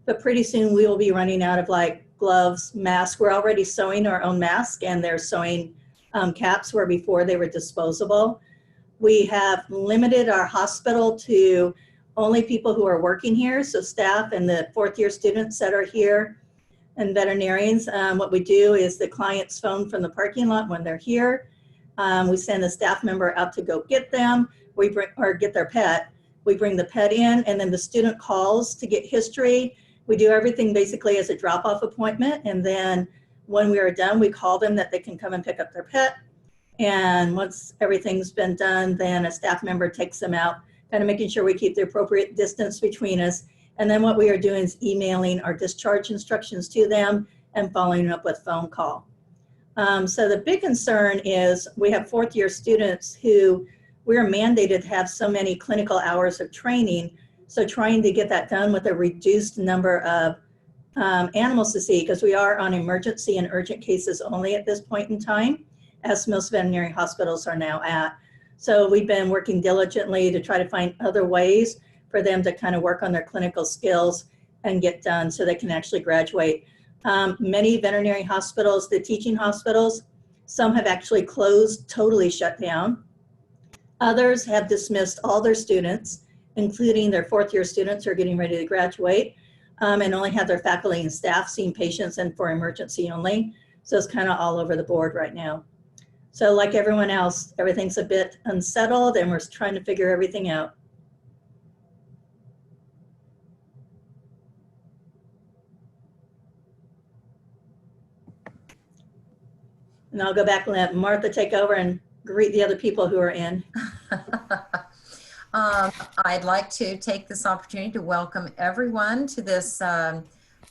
but pretty soon we will be running out of like gloves, masks. We're already sewing our own masks, and they're sewing caps where before they were disposable. We have limited our hospital to only people who are working here, so staff and the fourth-year students that are here, and veterinarians. What we do is the clients phone from the parking lot when they're here. We send a staff member out to go get them. We bring, or get their pet. We bring the pet in, and then the student calls to get history. We do everything basically as a drop-off appointment, and then when we are done, we call them that they can come and pick up their pet. And once everything's been done, then a staff member takes them out, kind of making sure we keep the appropriate distance between us. And then what we are doing is emailing our discharge instructions to them and following up with phone call. So the big concern is we have fourth-year students who we're mandated to have so many clinical hours of training. So trying to get that done with a reduced number of animals to see, because we are on emergency and urgent cases only at this point in time, as most veterinary hospitals are now at. So we've been working diligently to try to find other ways for them to kind of work on their clinical skills and get done so they can actually graduate. Many veterinary hospitals, the teaching hospitals, some have actually closed, totally shut down. Others have dismissed all their students, including their fourth-year students who are getting ready to graduate, and only have their faculty and staff seeing patients and for emergency only. So it's kind of all over the board right now. So like everyone else, everything's a bit unsettled, and we're trying to figure everything out. And I'll go back and let Martha take over and greet the other people who are in. I'd like to take this opportunity to welcome everyone to this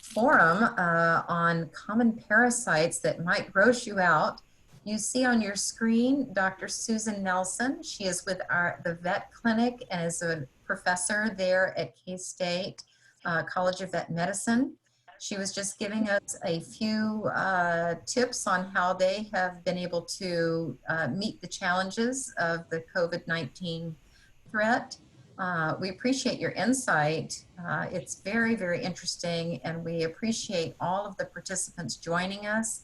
forum on common parasites that might gross you out. You see on your screen Dr. Susan Nelson. She is with the vet clinic and is a professor there at K-State College of Vet Medicine. She was just giving us a few tips on how they have been able to meet the challenges of the COVID-19 threat. We appreciate your insight. It's very, very interesting, and we appreciate all of the participants joining us.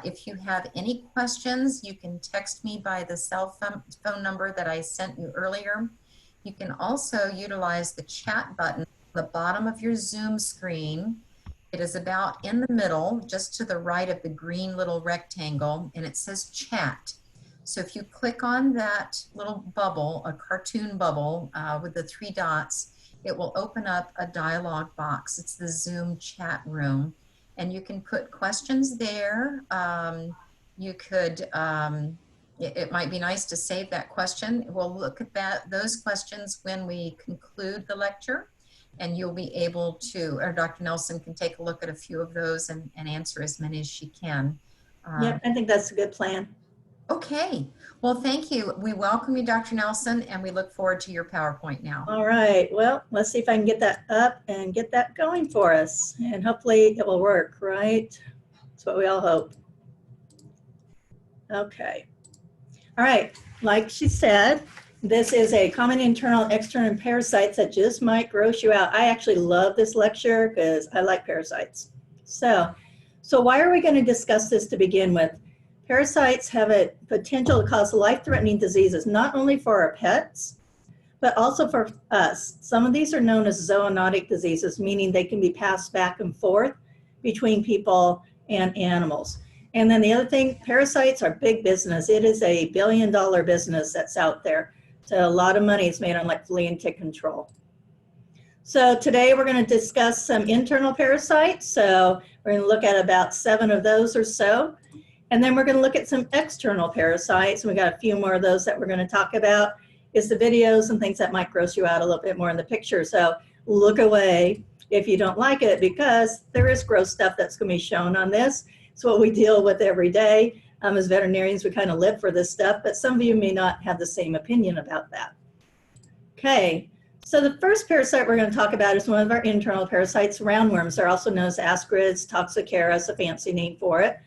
If you have any questions, you can text me by the cell phone number that I sent you earlier. You can also utilize the chat button at the bottom of your Zoom screen. It is about in the middle, just to the right of the green little rectangle, and it says chat. So if you click on that little bubble, a cartoon bubble with the 3 dots, it will open up a dialog box. It's the Zoom chat room, and you can put questions there. You could, it might be nice to save that question. We'll look at those questions when we conclude the lecture, and you'll be able to, or Dr. Nelson can take a look at a few of those and answer as many as she can. Yep, I think that's a good plan. Okay, well, thank you. We welcome you, Dr. Nelson, and we look forward to your PowerPoint now. All right, well, let's see if I can get that up and get that going for us, and hopefully it will work, right? That's what we all hope. Okay, all right, like she said, this is a common internal and external parasites that just might gross you out. I actually love this lecture because I like parasites. So why are we going to discuss this to begin with? Parasites have a potential to cause life-threatening diseases, not only for our pets, but also for us. Some of these are known as zoonotic diseases, meaning they can be passed back and forth between people and animals. And then the other thing, parasites are big business. It is a billion-dollar business that's out there. So a lot of money is made on like flea and tick control. So today we're going to discuss some internal parasites. So we're going to look at about 7 of those or so. And then we're going to look at some external parasites. And we got a few more of those that we're going to talk about. Is the videos and things that might gross you out a little bit more in the picture. So look away if you don't like it, because there is gross stuff that's going to be shown on this. It's what we deal with every day. As veterinarians, we kind of live for this stuff, but some of you may not have the same opinion about that. Okay, so the first parasite we're going to talk about is one of our internal parasites, roundworms. They're also known as ascarids, toxicaris, a fancy name for it.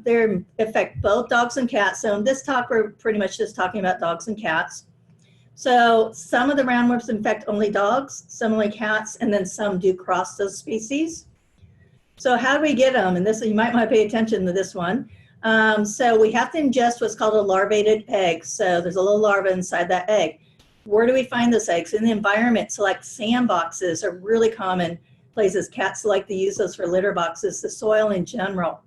They affect both dogs and cats. So in this talk, we're pretty much just talking about dogs and cats. So some of the roundworms infect only dogs, some only cats, and then some do cross those species. So how do we get them? And this, you might want to pay attention to this one. So we have to ingest what's called a larvated egg. So there's a little larva inside that egg. Where do we find those eggs? In the environment. So like sandboxes are really common places. Cats like to use those for litter boxes, the soil in general.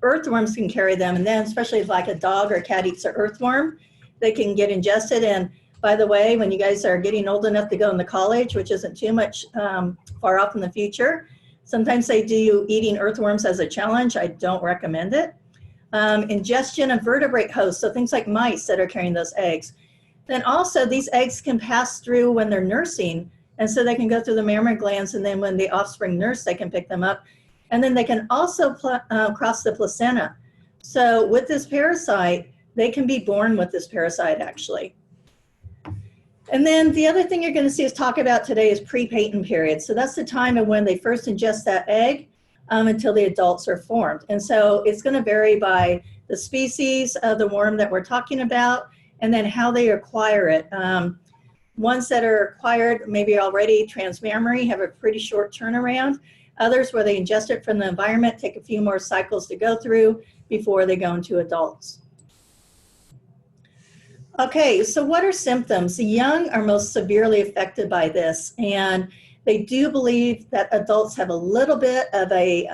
Earthworms can carry them, and then especially if like a dog or a cat eats an earthworm, they can get ingested. And by the way, when you guys are getting old enough to go into college, which isn't too much far off in the future, sometimes they do eating earthworms as a challenge. I don't recommend it. Ingestion of vertebrate hosts, so things like mice that are carrying those eggs. Then also these eggs can pass through when they're nursing, and so they can go through the mammary glands, and then when the offspring nurse, they can pick them up. And then they can also cross the placenta. So with this parasite, they can be born with this parasite actually. And then the other thing you're going to see us talk about today is pre-patent period. So that's the time of when they first ingest that egg until the adults are formed. And so it's going to vary by the species of the worm that we're talking about, and then how they acquire it. Ones that are acquired maybe already transmammary have a pretty short turnaround. Others where they ingest it from the environment take a few more cycles to go through before they go into adults. Okay, so what are symptoms? The young are most severely affected by this, and they do believe that adults have a little bit of a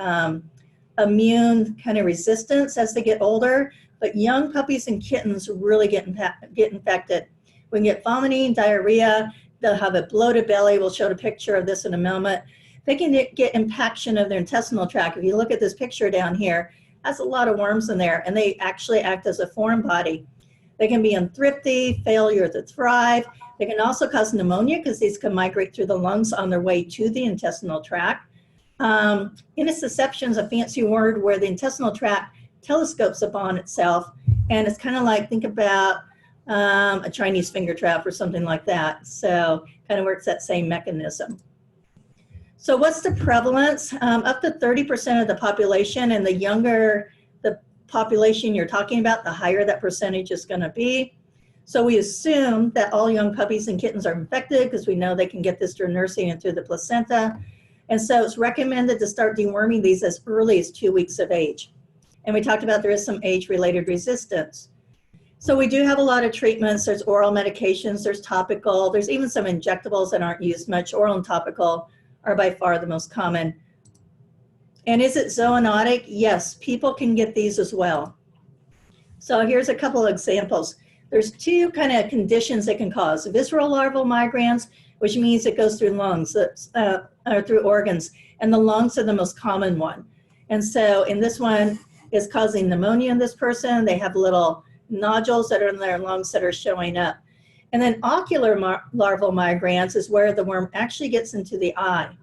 immune kind of resistance as they get older, but young puppies and kittens really get infected. We can get vomiting, diarrhea, they'll have a bloated belly. We'll show a picture of this in a moment. They can get impaction of their intestinal tract. If you look at this picture down here, that's a lot of worms in there, and they actually act as a foreign body. They can be unthrifty, failure to thrive. They can also cause pneumonia because these can migrate through the lungs on their way to the intestinal tract. Intussusception is a fancy word where the intestinal tract telescopes upon itself, and it's kind of like, think about a Chinese finger trap or something like that. So kind of works that same mechanism. So what's the prevalence? Up to 30% of the population, and the younger the population you're talking about, the higher that percentage is going to be. So we assume that all young puppies and kittens are infected because we know they can get this through nursing and through the placenta. And so it's recommended to start deworming these as early as 2 weeks of age. And we talked about there is some age-related resistance. So we do have a lot of treatments. There's oral medications, there's topical, there's even some injectables that aren't used much. Oral and topical are by far the most common. And is it zoonotic? Yes, people can get these as well. So here's a couple of examples. There's two kind of conditions that can cause visceral larval migrans, which means it goes through lungs, or through organs, and the lungs are the most common one. And so in this one, it's causing pneumonia in this person. They have little nodules that are in their lungs that are showing up. And then ocular larval migrans is where the worm actually gets into the eye.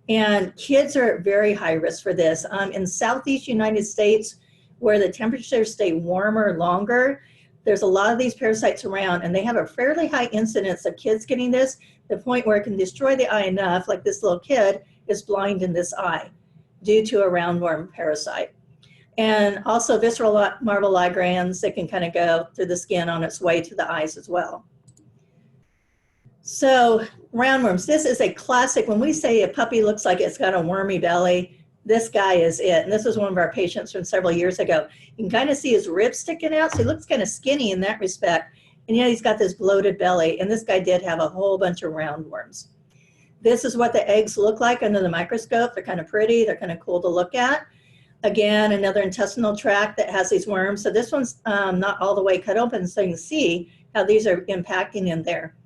And kids are at very high risk for this. In Southeast United States, where the temperatures stay warmer longer, there's a lot of these parasites around, and they have a fairly high incidence of kids getting this, to the point where it can destroy the eye enough, like this little kid is blind in this eye due to a roundworm parasite. And also visceral larval migrans, that can kind of go through the skin on its way to the eyes as well. So roundworms, this is a classic. When we say a puppy looks like it's got a wormy belly, this guy is it. And this was one of our patients from several years ago. You can kind of see his ribs sticking out. So he looks kind of skinny in that respect. And yet he's got this bloated belly. And this guy did have a whole bunch of roundworms. This is what the eggs look like under the microscope. They're kind of pretty. They're kind of cool to look at. Again, another intestinal tract that has these worms. So this one's not all the way cut open, so you can see how these are impacting in there.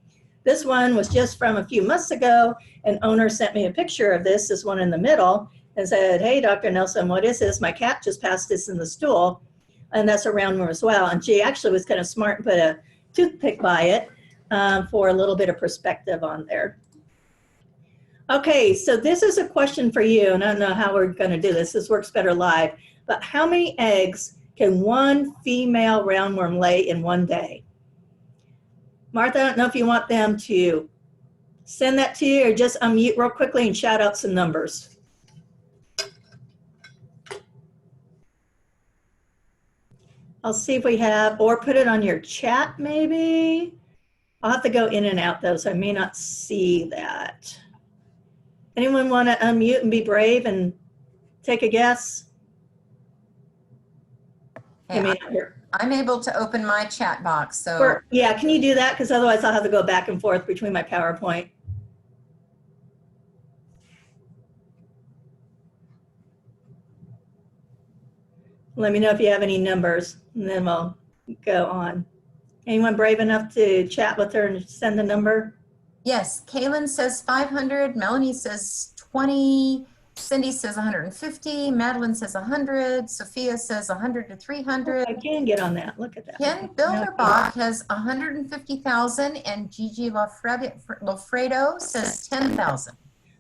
This one was just from a few months ago. An owner sent me a picture of this one in the middle, and said, hey, Dr. Nelson, what is this? My cat just passed this in the stool, and that's a roundworm as well. And she actually was kind of smart and put a toothpick by it for a little bit of perspective on there. Okay, so this is a question for you, and I don't know how we're going to do this. This works better live. But how many eggs can one female roundworm lay in one day? Martha, I don't know if you want them to send that to you or just unmute real quickly and shout out some numbers. I'll see if we have, or put it on your chat maybe. I'll have to go in and out though, so I may not see that. Anyone want to unmute and be brave and take a guess? Hey, I'm able to open my chat box, so. Yeah, can you do that? Because otherwise I'll have to go back and forth between my PowerPoint. Let me know if you have any numbers, and then we'll go on. Anyone brave enough to chat with her and send the number? Yes, Kaylin says 500, Melanie says 20, Cindy says 150, Madeline says 100, Sophia says 100 to 300. I can get on that. Look at that. Ken Bilderbach has 150,000, and Gigi Lofredo says 10,000.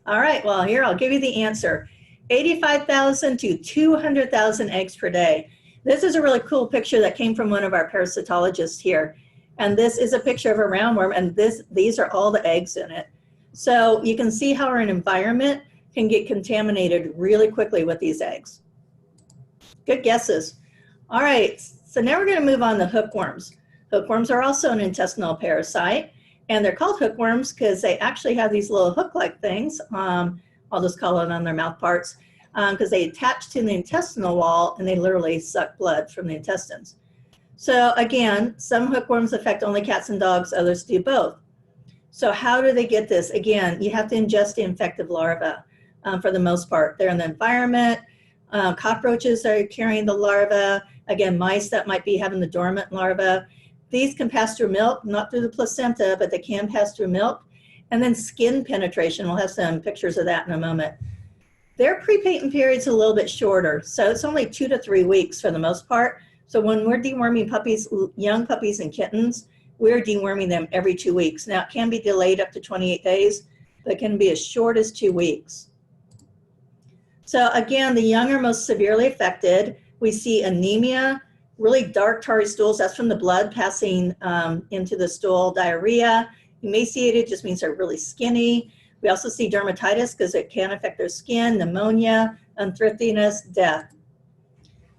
All right, well, here, I'll give you the answer. 85,000 to 200,000 eggs per day. This is a really cool picture that came from one of our parasitologists here. And this is a picture of a roundworm, and these are all the eggs in it. So you can see how our environment can get contaminated really quickly with these eggs. Good guesses. All right, so now we're going to move on to hookworms. Hookworms are also an intestinal parasite, and they're called hookworms because they actually have these little hook-like things. I'll just call it on their mouth parts, because they attach to the intestinal wall and they literally suck blood from the intestines. So again, some hookworms affect only cats and dogs, others do both. So how do they get this? Again, you have to ingest the infective larva for the most part. They're in the environment. Cockroaches are carrying the larva. Again, mice that might be having the dormant larva. These can pass through milk, not through the placenta, but they can pass through milk. And then skin penetration, we'll have some pictures of that in a moment. Their pre-patent period's a little bit shorter, so it's only 2 to 3 weeks for the most part. So when we're deworming puppies, young puppies and kittens, we're deworming them every 2 weeks. Now it can be delayed up to 28 days, but it can be as short as 2 weeks. So again, the young are most severely affected. We see anemia, really dark tarry stools, that's from the blood passing into the stool, diarrhea. Emaciated just means they're really skinny. We also see dermatitis because it can affect their skin, pneumonia, unthriftiness, death.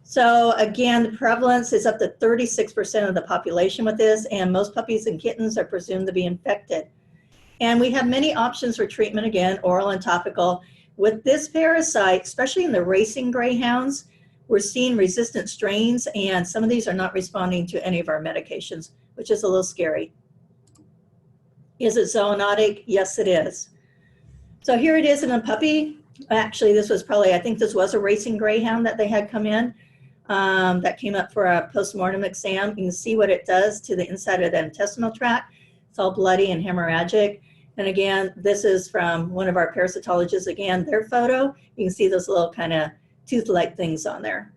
So again, the prevalence is up to 36% of the population with this, and most puppies and kittens are presumed to be infected. And we have many options for treatment, again, oral and topical. With this parasite, especially in the racing greyhounds, we're seeing resistant strains, and some of these are not responding to any of our medications, which is a little scary. Is it zoonotic? Yes, it is. So here it is in a puppy. Actually, this was probably, I think this was a racing greyhound that they had come in that came up for a postmortem exam. You can see what it does to the inside of the intestinal tract. It's all bloody and hemorrhagic. And again, this is from one of our parasitologists. Again, their photo, you can see those little kind of tooth-like things on there.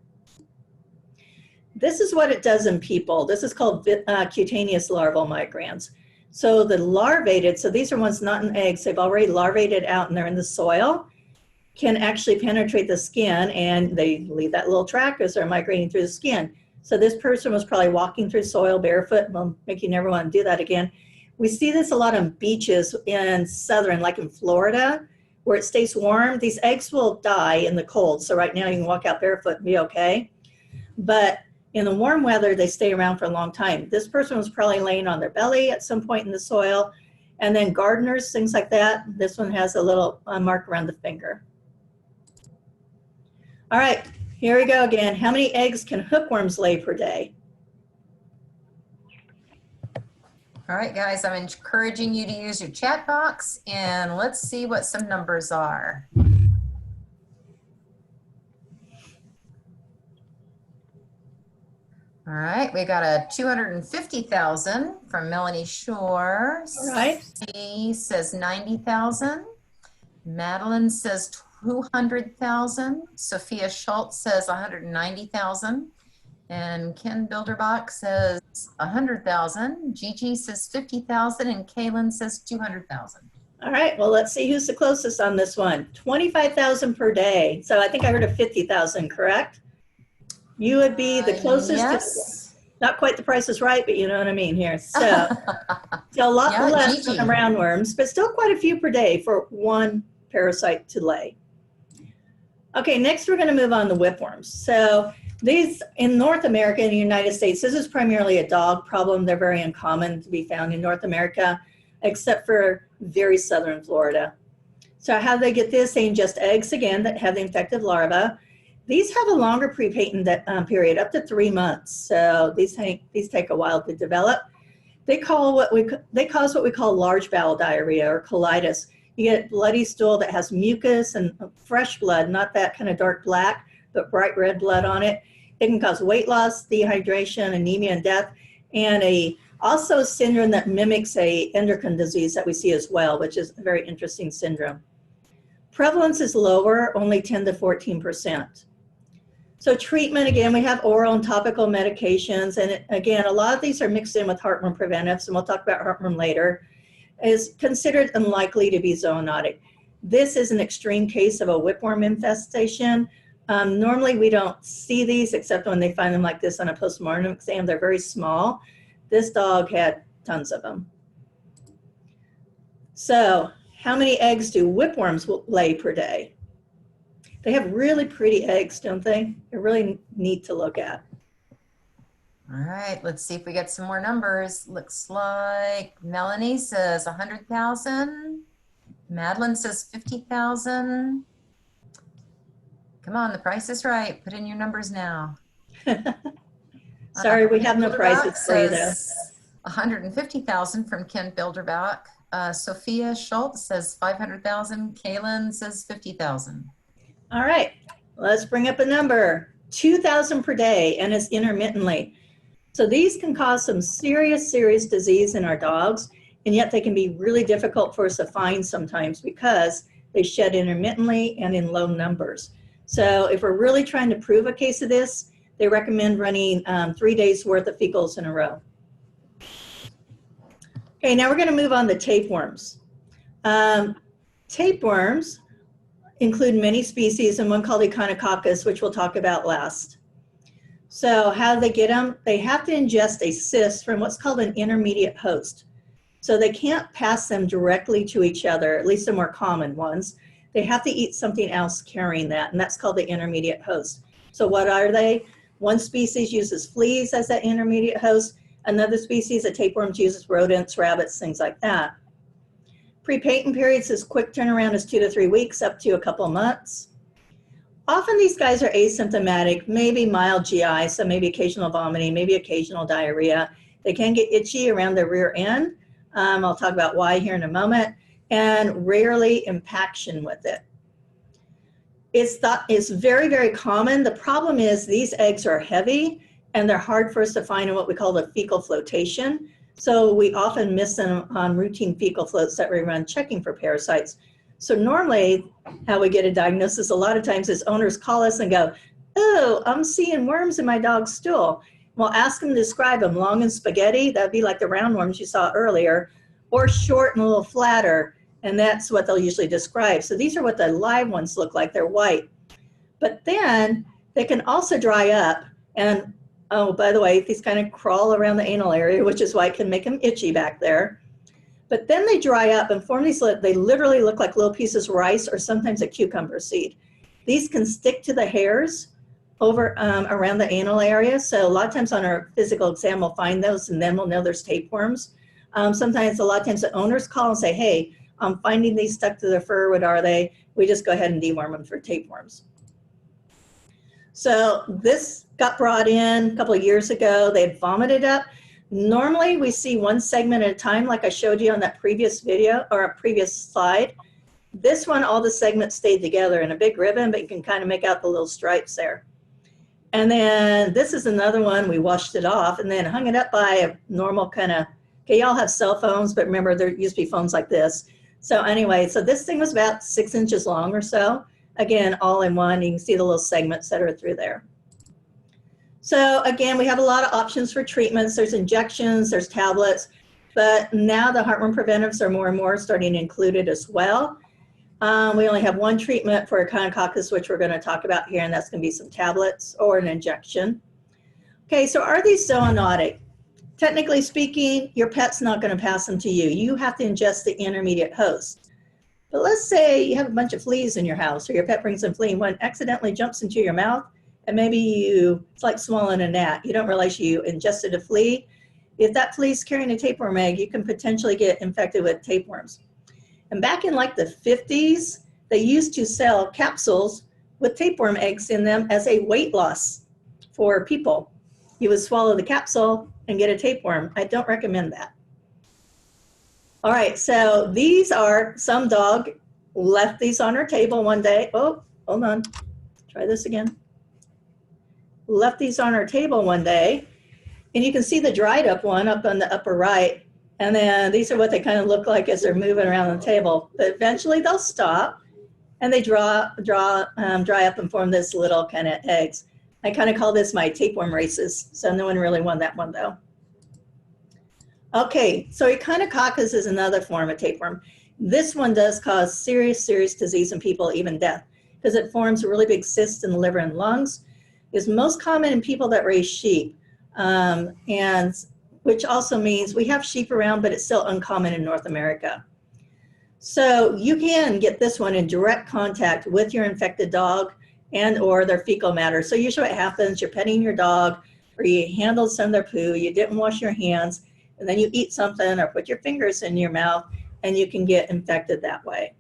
This is what it does in people. This is called cutaneous larval migrans. So the larvated, so these are ones not in eggs, they've already larvated out and they're in the soil, can actually penetrate the skin, and they leave that little track as they're migrating through the skin. So this person was probably walking through soil barefoot. Well, make you never want to do that again. We see this a lot on beaches in southern, like in Florida, where it stays warm. These eggs will die in the cold. So right now you can walk out barefoot and be okay. But in the warm weather, they stay around for a long time. This person was probably laying on their belly at some point in the soil. And then gardeners, things like that. This one has a little mark around the finger. All right, here we go again. How many eggs can hookworms lay per day? All right, guys, I'm encouraging you to use your chat box, and let's see what some numbers are. All right, we got a 250,000 from Melanie Shore. All right. She says 90,000. Madeline says 200,000. Sophia Schultz says 190,000. And Ken Bilderbach says 100,000. Gigi says 50,000. And Kaylin says 200,000. All right, well, let's see who's the closest on this one. 25,000 per day. So I think I heard of 50,000, correct? You would be the closest. Yes. Not quite the Price is Right, but you know what I mean here. So, so a lot less than the roundworms, but still quite a few per day for one parasite to lay. Okay, next we're going to move on to whipworms. So These, in North America and the United States, this is primarily a dog problem. They're very uncommon to be found in North America, except for very southern Florida. So how do they get this? They ingest eggs, again, that have the infected larva. These have a longer pre-patent period, up to 3 months. So these take a while to develop. They cause what we call large bowel diarrhea or colitis. You get bloody stool that has mucus and fresh blood, not that kind of dark black, but bright red blood on it. It can cause weight loss, dehydration, anemia, and death, and also a syndrome that mimics a endocrine disease that we see as well, which is a very interesting syndrome. Prevalence is lower, only 10 to 14%. So treatment, again, we have oral and topical medications, and again, a lot of these are mixed in with heartworm preventives, and we'll talk about heartworm later, is considered unlikely to be zoonotic. This is an extreme case of a whipworm infestation. Normally we don't see these except when they find them like this on a postmortem exam. They're very small. This dog had tons of them. So how many eggs do whipworms lay per day? They have really pretty eggs, don't they? They're really neat to look at. All right, let's see if we get some more numbers. Looks like Melanie says 100,000. Madeline says 50,000. Come on, the price is right. Put in your numbers now. Sorry, we have no prices for you though. 150,000 from Ken Bilderbach. Sophia Schultz says 500,000. Kaylin says 50,000. All right, let's bring up a number. 2,000 per day, and it's intermittently. So these can cause some serious disease in our dogs, and yet they can be really difficult for us to find sometimes because they shed intermittently and in low numbers. So if we're really trying to prove a case of this, they recommend running 3 days worth of fecals in a row. Okay, now we're going to move on to tapeworms. Tapeworms include many species and one called Echinococcus, which we'll talk about last. So how do they get them? They have to ingest a cyst from what's called an intermediate host. So they can't pass them directly to each other, at least the more common ones. They have to eat something else carrying that, and that's called the intermediate host. So what are they? One species uses fleas as that intermediate host. Another species of tapeworms uses rodents, rabbits, things like that. Pre-patent periods is quick turnaround is 2 to 3 weeks, up to a couple months. Often these guys are asymptomatic, maybe mild GI, so maybe occasional vomiting, maybe occasional diarrhea. They can get itchy around the rear end. I'll talk about why here in a moment, and rarely impaction with it. It's very common. The problem is these eggs are heavy and they're hard for us to find in what we call the fecal flotation. So we often miss them on routine fecal floats that we run checking for parasites. So normally how we get a diagnosis a lot of times is owners call us and go, oh, I'm seeing worms in my dog's stool. We'll ask them to describe them, long and spaghetti, that'd be like the roundworms you saw earlier, or short and a little flatter, and that's what they'll usually describe. So these are what the live ones look like, they're white. But then they can also dry up, and oh, by the way, these kind of crawl around the anal area, which is why it can make them itchy back there. But then they dry up and form these, they literally look like little pieces of rice or sometimes a cucumber seed. These can stick to the hairs over around the anal area. So a lot of times on our physical exam, we'll find those and then we'll know there's tapeworms. Sometimes a lot of times the owners call and say, hey, I'm finding these stuck to the fur, what are they? We just go ahead and deworm them for tapeworms. So this got brought in a couple of years ago. They had vomited up. Normally we see one segment at a time, like I showed you on that previous video or a previous slide. This one, all the segments stayed together in a big ribbon, but you can kind of make out the little stripes there. And then this is another one, we washed it off and then hung it up by a normal kind of, okay, y'all have cell phones, but remember there used to be phones like this. So anyway, so this thing was about 6 inches long or so. Again, all in one, you can see the little segments that are through there. So again, we have a lot of options for treatments. There's injections, there's tablets, but now the heartworm preventives are more and more starting to include it as well. We only have one treatment for Echinococcus, which we're going to talk about here, and that's going to be some tablets or an injection. Okay, so are these zoonotic? Technically speaking, your pet's not going to pass them to you. You have to ingest the intermediate host. But let's say you have a bunch of fleas in your house, or your pet brings in flea and one accidentally jumps into your mouth and maybe it's like swallowing a gnat. You don't realize you ingested a flea. If that flea is carrying a tapeworm egg, you can potentially get infected with tapeworms. And back in like the 50s, they used to sell capsules with tapeworm eggs in them as a weight loss for people. You would swallow the capsule and get a tapeworm. I don't recommend that. All right, so these are, some dog left these on her table one day. Oh, hold on, try this again. Left these on our table one day, and you can see the dried up one up on the upper right, and then these are what they kind of look like as they're moving around the table. But eventually they'll stop, and they dry up and form this little kind of eggs. I kind of call this my tapeworm races, so no one really won that one though. Okay, so Echinococcus is another form of tapeworm. This one does cause serious disease in people, even death, because it forms a really big cyst in the liver and lungs. It's most common in people that raise sheep, and which also means we have sheep around, but it's still uncommon in North America. So you can get this one in direct contact with your infected dog and or their fecal matter. So usually what happens, you're petting your dog, or you handled some of their poo, you didn't wash your hands, and then you eat something or put your fingers in your mouth, and you can get infected that way.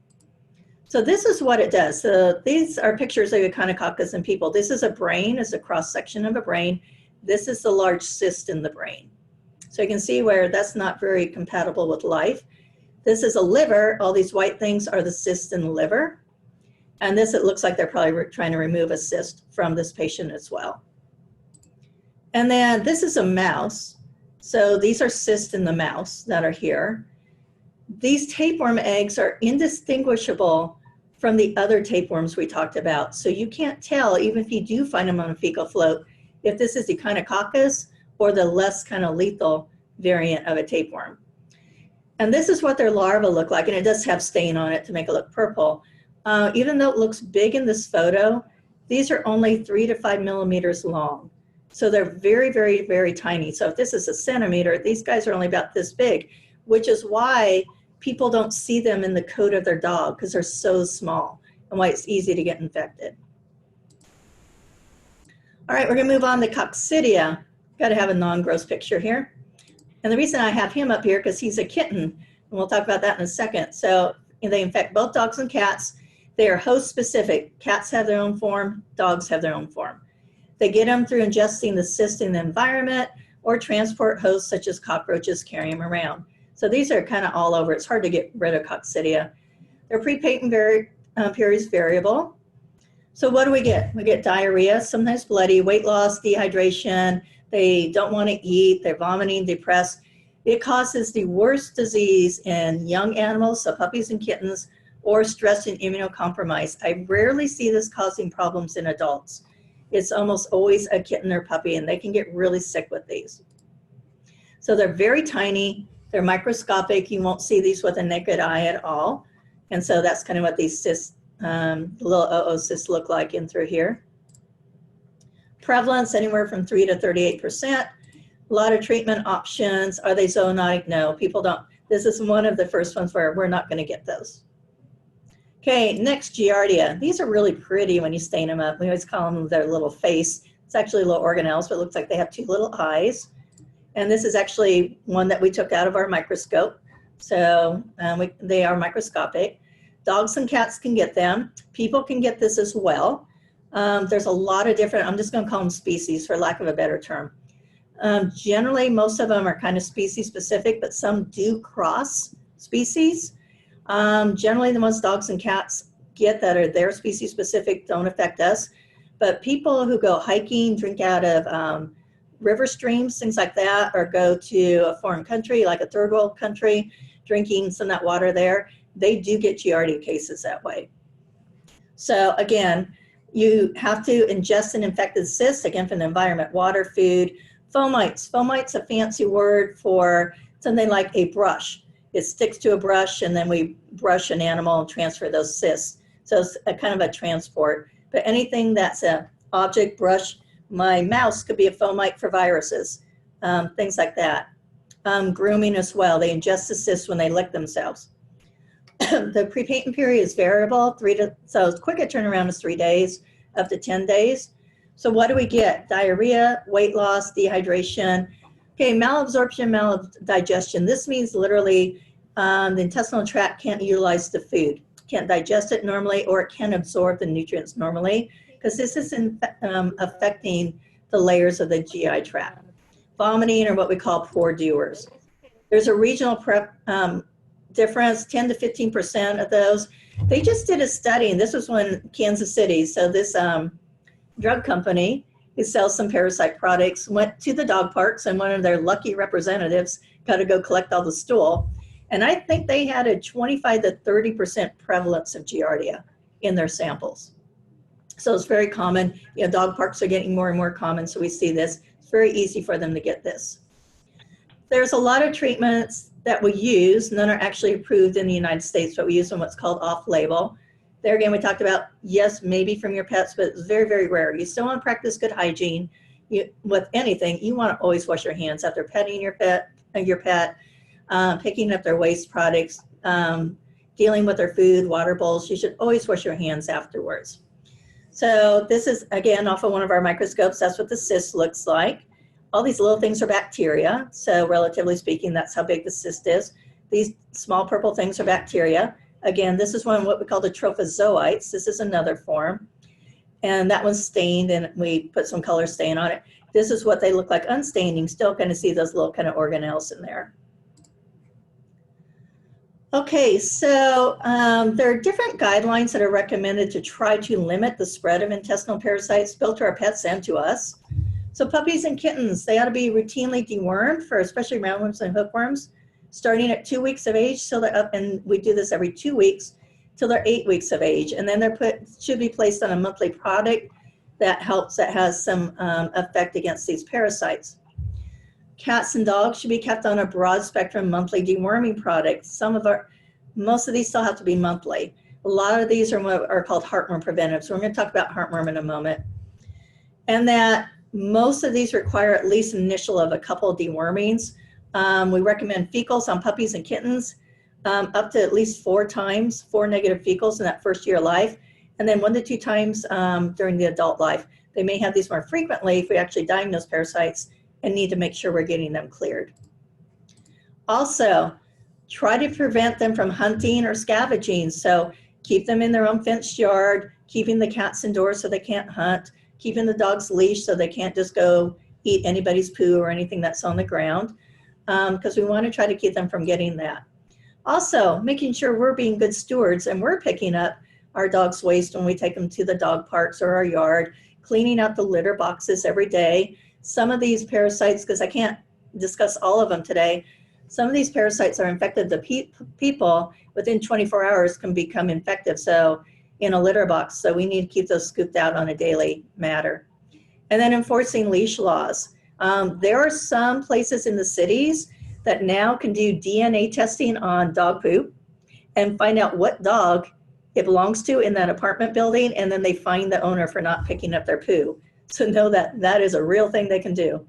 So this is what it does. So these are pictures of Echinococcus in people. This is a brain, it's a cross section of a brain. This is the large cyst in the brain. So you can see where that's not very compatible with life. This is a liver. All these white things are the cysts in the liver. And this, it looks like they're probably trying to remove a cyst from this patient as well. And then this is a mouse. So these are cysts in the mouse that are here. These tapeworm eggs are indistinguishable from the other tapeworms we talked about. So you can't tell, even if you do find them on a fecal float, if this is Echinococcus or the less kind of lethal variant of a tapeworm. And this is what their larvae look like, and it does have stain on it to make it look purple. Even though it looks big in this photo, these are only 3 to 5 millimeters long. So they're very tiny. So if this is a centimeter, these guys are only about this big, which is why people don't see them in the coat of their dog, because they're so small, and why it's easy to get infected. All right, we're gonna move on to Coccidia. Gotta have a non-gross picture here. And the reason I have him up here, because he's a kitten, and we'll talk about that in a second. So they infect both dogs and cats. They are host specific. Cats have their own form, dogs have their own form. They get them through ingesting the cyst in the environment or transport hosts such as cockroaches carry them around. So these are kind of all over. It's hard to get rid of Coccidia. Their pre-patent period is variable. So what do we get? We get diarrhea, sometimes bloody, weight loss, dehydration. They don't want to eat. They're vomiting, depressed. It causes the worst disease in young animals, so puppies and kittens, or stress and immunocompromised. I rarely see this causing problems in adults. It's almost always a kitten or puppy, and they can get really sick with these. So they're very tiny. They're microscopic. You won't see these with a naked eye at all. And so that's kind of what these cysts, little oocysts look like in through here. Prevalence anywhere from 3 to 38%. A lot of treatment options. Are they zoonotic? No, people don't. This is one of the first ones where we're not going to get those. Okay, next, Giardia. These are really pretty when you stain them up. We always call them their little face. It's actually little organelles, but it looks like they have 2 little eyes. And this is actually one that we took out of our microscope. So they are microscopic. Dogs and cats can get them. People can get this as well. There's a lot of different, I'm just going to call them species for lack of a better term. Generally, most of them are kind of species specific, but some do cross species. Generally, the most dogs and cats get that are their species specific don't affect us. But people who go hiking, drink out of river streams, things like that, or go to a foreign country, like a third world country, drinking some of that water there, they do get Giardia cases that way. So again, you have to ingest an infected cyst, again, from the environment, water, food. Fomites. Fomites, a fancy word for something like a brush. It sticks to a brush, and then we brush an animal and transfer those cysts. So it's a kind of a transport. But anything that's an object, brush, my mouse could be a fomite for viruses, things like that. Grooming as well. They ingest the cysts when they lick themselves. The pre-patent period is variable, so quicker turnaround is 3 days, up to 10 days. So what do we get? Diarrhea, weight loss, dehydration. Okay, malabsorption, maldigestion. This means literally the intestinal tract can't utilize the food, can't digest it normally, or it can't absorb the nutrients normally, because this is affecting the layers of the GI tract. Vomiting, or what we call poor doers. There's a regional difference, 10 to 15% of those. They just did a study, and this was in Kansas City. So this drug company who sells some parasite products went to the dog parks, and one of their lucky representatives got to go collect all the stool. And I think they had a 25 to 30% prevalence of Giardia in their samples. So it's very common. You know, dog parks are getting more and more common, so we see this. It's very easy for them to get this. There's a lot of treatments that we use. None are actually approved in the United States, but we use them what's called off-label. There again, we talked about, yes, maybe from your pets, but it's very, very rare. You still want to practice good hygiene. With anything, you want to always wash your hands after petting your pet, picking up their waste products, dealing with their food, water bowls. You should always wash your hands afterwards. So this is, again, off of one of our microscopes. That's what the cyst looks like. All these little things are bacteria. So relatively speaking, that's how big the cyst is. These small purple things are bacteria. Again, this is one what we call the trophozoites. This is another form. And that one's stained, and we put some color stain on it. This is what they look like unstained. You can still kind of see those little kind of organelles in there. Okay, so there are different guidelines that are recommended to try to limit the spread of intestinal parasites, both to our pets and to us. So puppies and kittens, they ought to be routinely dewormed for especially roundworms and hookworms, starting at 2 weeks of age, so they're up, and we do this every 2 weeks till they're 8 weeks of age, and then they're should be placed on a monthly product that helps, that has some effect against these parasites. Cats and dogs should be kept on a broad spectrum monthly deworming product. Most of these still have to be monthly. A lot of these are what are called heartworm preventives. So we're going to talk about heartworm in a moment. And that most of these require at least an initial of a couple of dewormings. We recommend fecals on puppies and kittens, up to at least 4 times, 4 negative fecals in that first year of life, and then 1 to 2 times during the adult life. They may have these more frequently if we actually diagnose parasites and need to make sure we're getting them cleared. Also, try to prevent them from hunting or scavenging. So keep them in their own fenced yard, keeping the cats indoors so they can't hunt, keeping the dogs leashed so they can't just go eat anybody's poo or anything that's on the ground, because we want to try to keep them from getting that. Also, making sure we're being good stewards and we're picking up our dog's waste when we take them to the dog parks or our yard, cleaning out the litter boxes every day. Some of these parasites, because I can't discuss all of them today, some of these parasites are infected to people within 24 hours can become infective. So in a litter box, so we need to keep those scooped out on a daily matter. And then enforcing leash laws. There are some places in the cities that now can do DNA testing on dog poop and find out what dog it belongs to in that apartment building, and then they fine the owner for not picking up their poo. So know that that is a real thing they can do.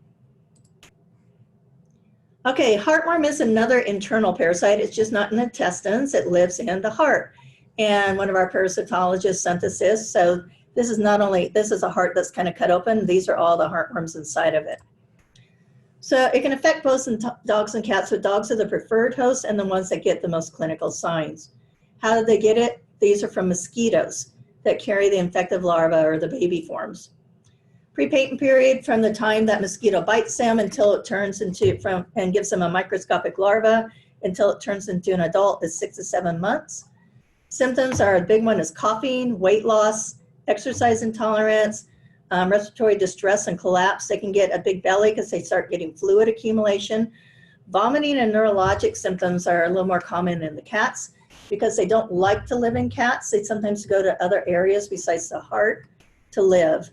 Okay, heartworm is another internal parasite. It's just not in the intestines. It lives in the heart. And one of our parasitologists sent us this. So this is not only, this is a heart that's kind of cut open. These are all the heartworms inside of it. So it can affect both dogs and cats, but dogs are the preferred host and the ones that get the most clinical signs. How do they get it? These are from mosquitoes that carry the infective larva or the baby forms. Pre-patent period from the time that mosquito bites them until it turns into, and gives them a microscopic larva until it turns into an adult is 6 to 7 months. Symptoms are, a big one is coughing, weight loss, exercise intolerance, respiratory distress and collapse. They can get a big belly because they start getting fluid accumulation. Vomiting and neurologic symptoms are a little more common in the cats because they don't like to live in cats. They sometimes go to other areas besides the heart to live.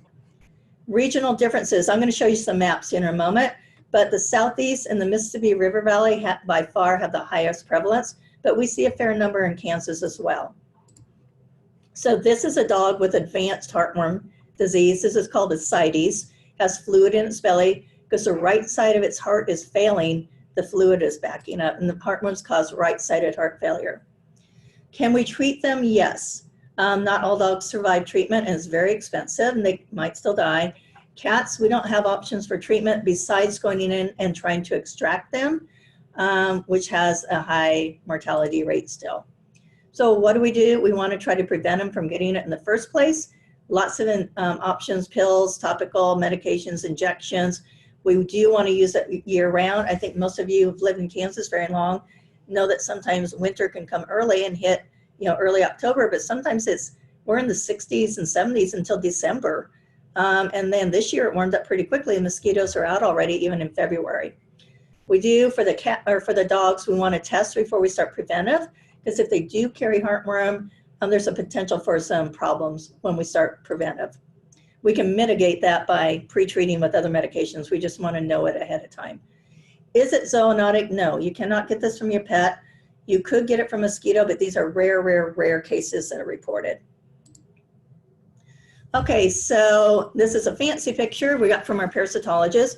Regional differences. I'm going to show you some maps in a moment, but the Southeast and the Mississippi River Valley by far have the highest prevalence, but we see a fair number in Kansas as well. So this is a dog with advanced heartworm disease. This is called ascites, has fluid in its belly because the right side of its heart is failing, the fluid is backing up, and the heartworms cause right-sided heart failure. Can we treat them? Yes. Not all dogs survive treatment, and it's very expensive, and they might still die. Cats, we don't have options for treatment besides going in and trying to extract them, which has a high mortality rate still. So what do? We want to try to prevent them from getting it in the first place. Lots of options: pills, topical, medications, injections. We do want to use it year round. I think most of you who've lived in Kansas very long know that sometimes winter can come early and hit, early October, but sometimes we're in the 60s and 70s until December. And then this year it warmed up pretty quickly and mosquitoes are out already, even in February. We do for the cat or for the dogs, we want to test before we start preventive, because if they do carry heartworm, there's a potential for some problems when we start preventive. We can mitigate that by pre-treating with other medications. We just want to know it ahead of time. Is it zoonotic? No, you cannot get this from your pet. You could get it from mosquito, but these are rare, rare, rare cases that are reported. Okay, so this is a fancy picture we got from our parasitologist.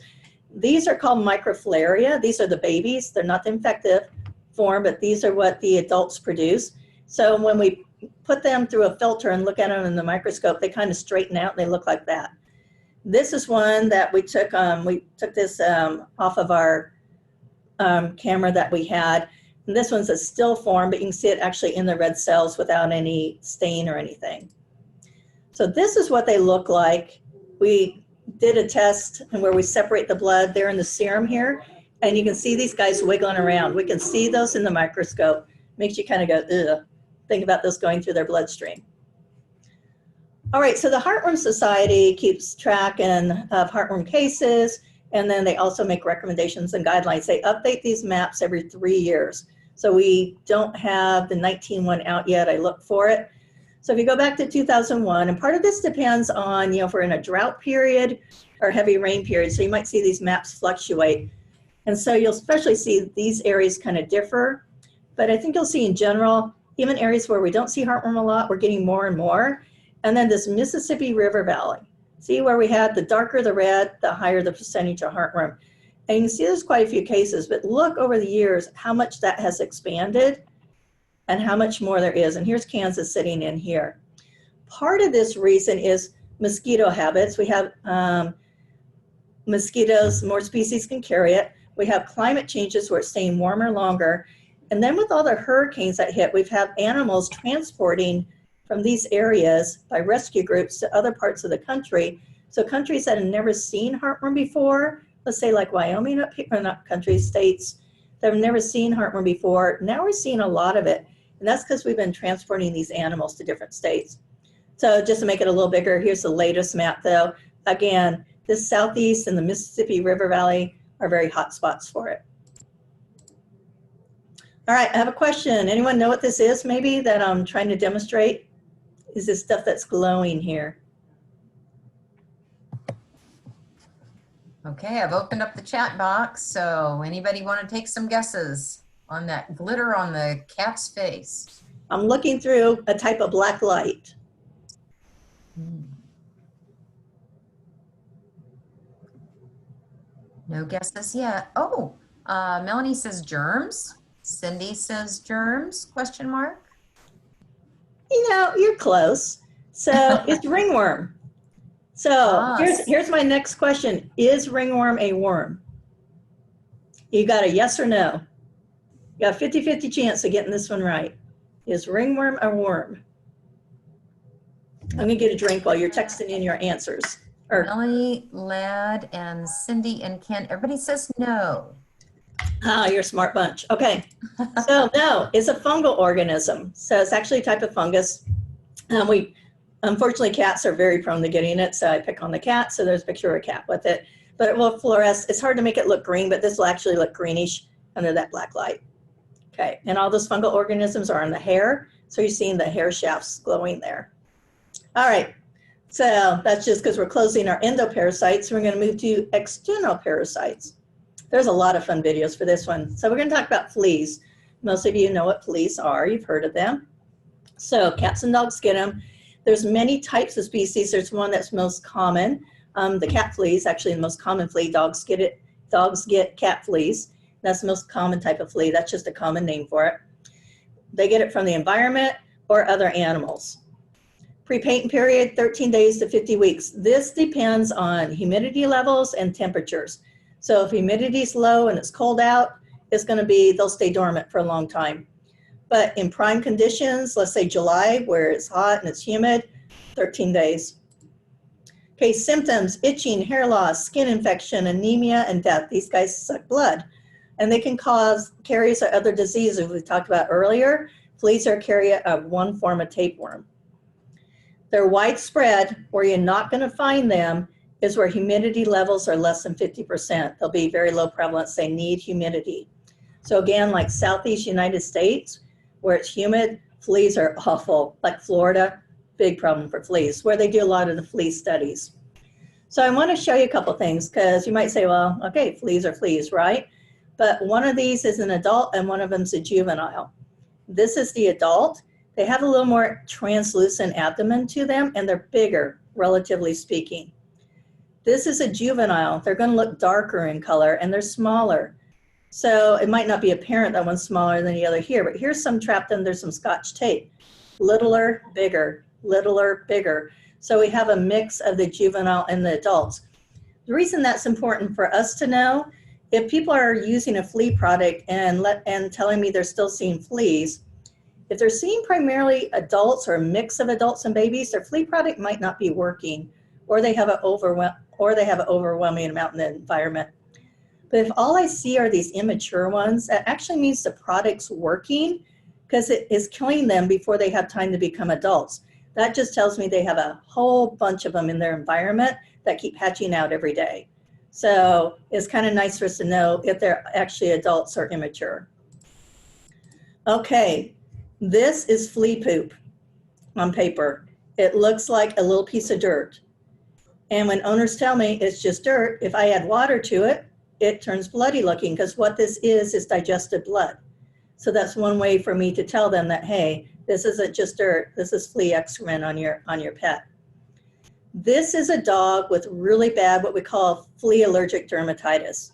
These are called microflaria. These are the babies. They're not the infective form, but these are what the adults produce. So when we put them through a filter and look at them in the microscope, they kind of straighten out and they look like that. This is one that we took this off of our camera that we had. And this one's a still form, but you can see it actually in the red cells without any stain or anything. So this is what they look like. We did a test where we separate the blood. They're in the serum here, and you can see these guys wiggling around. We can see those in the microscope. Makes you kind of go, ugh. Think about this going through their bloodstream. All right, so the Heartworm Society keeps track of heartworm cases, and then they also make recommendations and guidelines. They update these maps every 3 years. So we don't have the 19 one out yet. I looked for it. So if you go back to 2001, and part of this depends on, if we're in a drought period or heavy rain period, so you might see these maps fluctuate. And so you'll especially see these areas kind of differ, but I think you'll see in general, even areas where we don't see heartworm a lot, we're getting more and more. And then this Mississippi River Valley, see where we had the darker the red, the higher the percentage of heartworm. And you can see there's quite a few cases, but look over the years how much that has expanded and how much more there is. And here's Kansas sitting in here. Part of this reason is mosquito habits. We have mosquitoes, more species can carry it. We have climate changes where it's staying warmer longer. And then with all the hurricanes that hit, we've had animals transporting from these areas by rescue groups to other parts of the country. So countries that have never seen heartworm before, let's say like Wyoming up here, or not countries, states that have never seen heartworm before, now we're seeing a lot of it. And that's because we've been transporting these animals to different states. So just to make it a little bigger, here's the latest map though. Again, this Southeast and the Mississippi River Valley are very hot spots for it. All right, I have a question. Anyone know what this is maybe that I'm trying to demonstrate? Is this stuff that's glowing here? Okay, I've opened up the chat box. So anybody want to take some guesses on that glitter on the cat's face? I'm looking through a type of black light. No guesses yet. Oh, Melanie says germs. Cindy says germs, question mark. You're close. So it's ringworm. So here's my next question. Is ringworm a worm? You got a yes or no? You got a 50-50 chance of getting this one right. Is ringworm a worm? I'm gonna get a drink while you're texting in your answers. Melanie, Ladd, and Cindy and Ken, everybody says no. Ah, you're a smart bunch. Okay, so no, it's a fungal organism. So it's actually a type of fungus. Unfortunately, cats are very prone to getting it, so I pick on the cat. So there's a picture of a cat with it. But it will fluoresce. It's hard to make it look green, but this will actually look greenish under that black light. Okay, and all those fungal organisms are in the hair. So you're seeing the hair shafts glowing there. All right, so that's just because we're closing our endoparasites. We're going to move to external parasites. There's a lot of fun videos for this one. So we're going to talk about fleas. Most of you know what fleas are. You've heard of them. So cats and dogs get them. There's many types of species. There's one that's most common. The cat fleas, actually the most common flea. Dogs get it. Dogs get cat fleas. That's the most common type of flea. That's just a common name for it. They get it from the environment or other animals. Pre-patent period, 13 days to 50 weeks. This depends on humidity levels and temperatures. So if humidity is low and it's cold out, it's going to be, they'll stay dormant for a long time. But in prime conditions, let's say July, where it's hot and it's humid, 13 days. Okay, symptoms, itching, hair loss, skin infection, anemia, and death. These guys suck blood. And they can cause caries or other diseases we talked about earlier. Fleas are a carrier of one form of tapeworm. They're widespread. Where you're not going to find them is where humidity levels are less than 50%. They'll be very low prevalence. They need humidity. So again, like Southeast United States, where it's humid, fleas are awful. Like Florida, big problem for fleas, where they do a lot of the flea studies. So I want to show you a couple things, because you might say, well, okay, fleas are fleas, right? But one of these is an adult and one of them is a juvenile. This is the adult. They have a little more translucent abdomen to them, and they're bigger, relatively speaking. This is a juvenile. They're going to look darker in color, and they're smaller. So it might not be apparent that one's smaller than the other here, but here's some trapped under some Scotch tape. Littler, bigger, littler, bigger. So we have a mix of the juvenile and the adults. The reason that's important for us to know, if people are using a flea product and telling me they're still seeing fleas, if they're seeing primarily adults or a mix of adults and babies, their flea product might not be working, or they have an overwhelming amount in the environment. But if all I see are these immature ones, that actually means the product's working, because it is killing them before they have time to become adults. That just tells me they have a whole bunch of them in their environment that keep hatching out every day. So it's kind of nice for us to know if they're actually adults or immature. Okay, this is flea poop on paper. It looks like a little piece of dirt. And when owners tell me it's just dirt, if I add water to it, it turns bloody looking, because what this is digested blood. So that's one way for me to tell them that, hey, this isn't just dirt, this is flea excrement on your pet. This is a dog with really bad, what we call flea allergic dermatitis.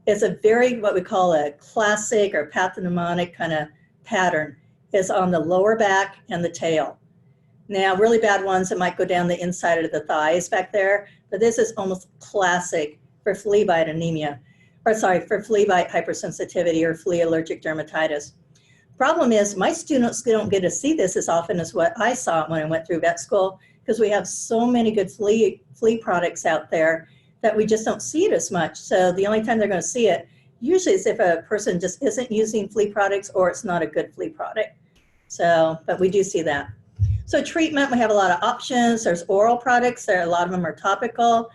It's a very, what we call a classic or pathognomonic kind of pattern. It's on the lower back and the tail. Now, really bad ones, it might go down the inside of the thighs back there, but this is almost classic for flea bite anemia, for flea bite hypersensitivity or flea allergic dermatitis. Problem is, my students don't get to see this as often as what I saw when I went through vet school, because we have so many good flea products out there that we just don't see it as much. So the only time they're going to see it usually is if a person just isn't using flea products or it's not a good flea product. So, but we do see that. So treatment, we have a lot of options. There's oral products. A lot of them are topical.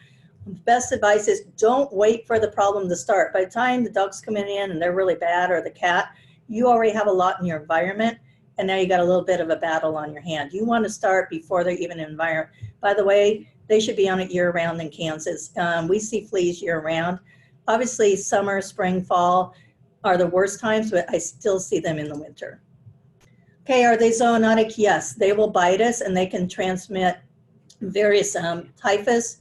Best advice is don't wait for the problem to start. By the time the dog's coming in and they're really bad, or the cat, you already have a lot in your environment, and now you got a little bit of a battle on your hand. You want to start before they're even in environment. By the way, they should be on it year-round in Kansas. We see fleas year-round. Obviously, summer, spring, fall are the worst times, but I still see them in the winter. Okay, are they zoonotic? Yes, they will bite us, and they can transmit various typhus,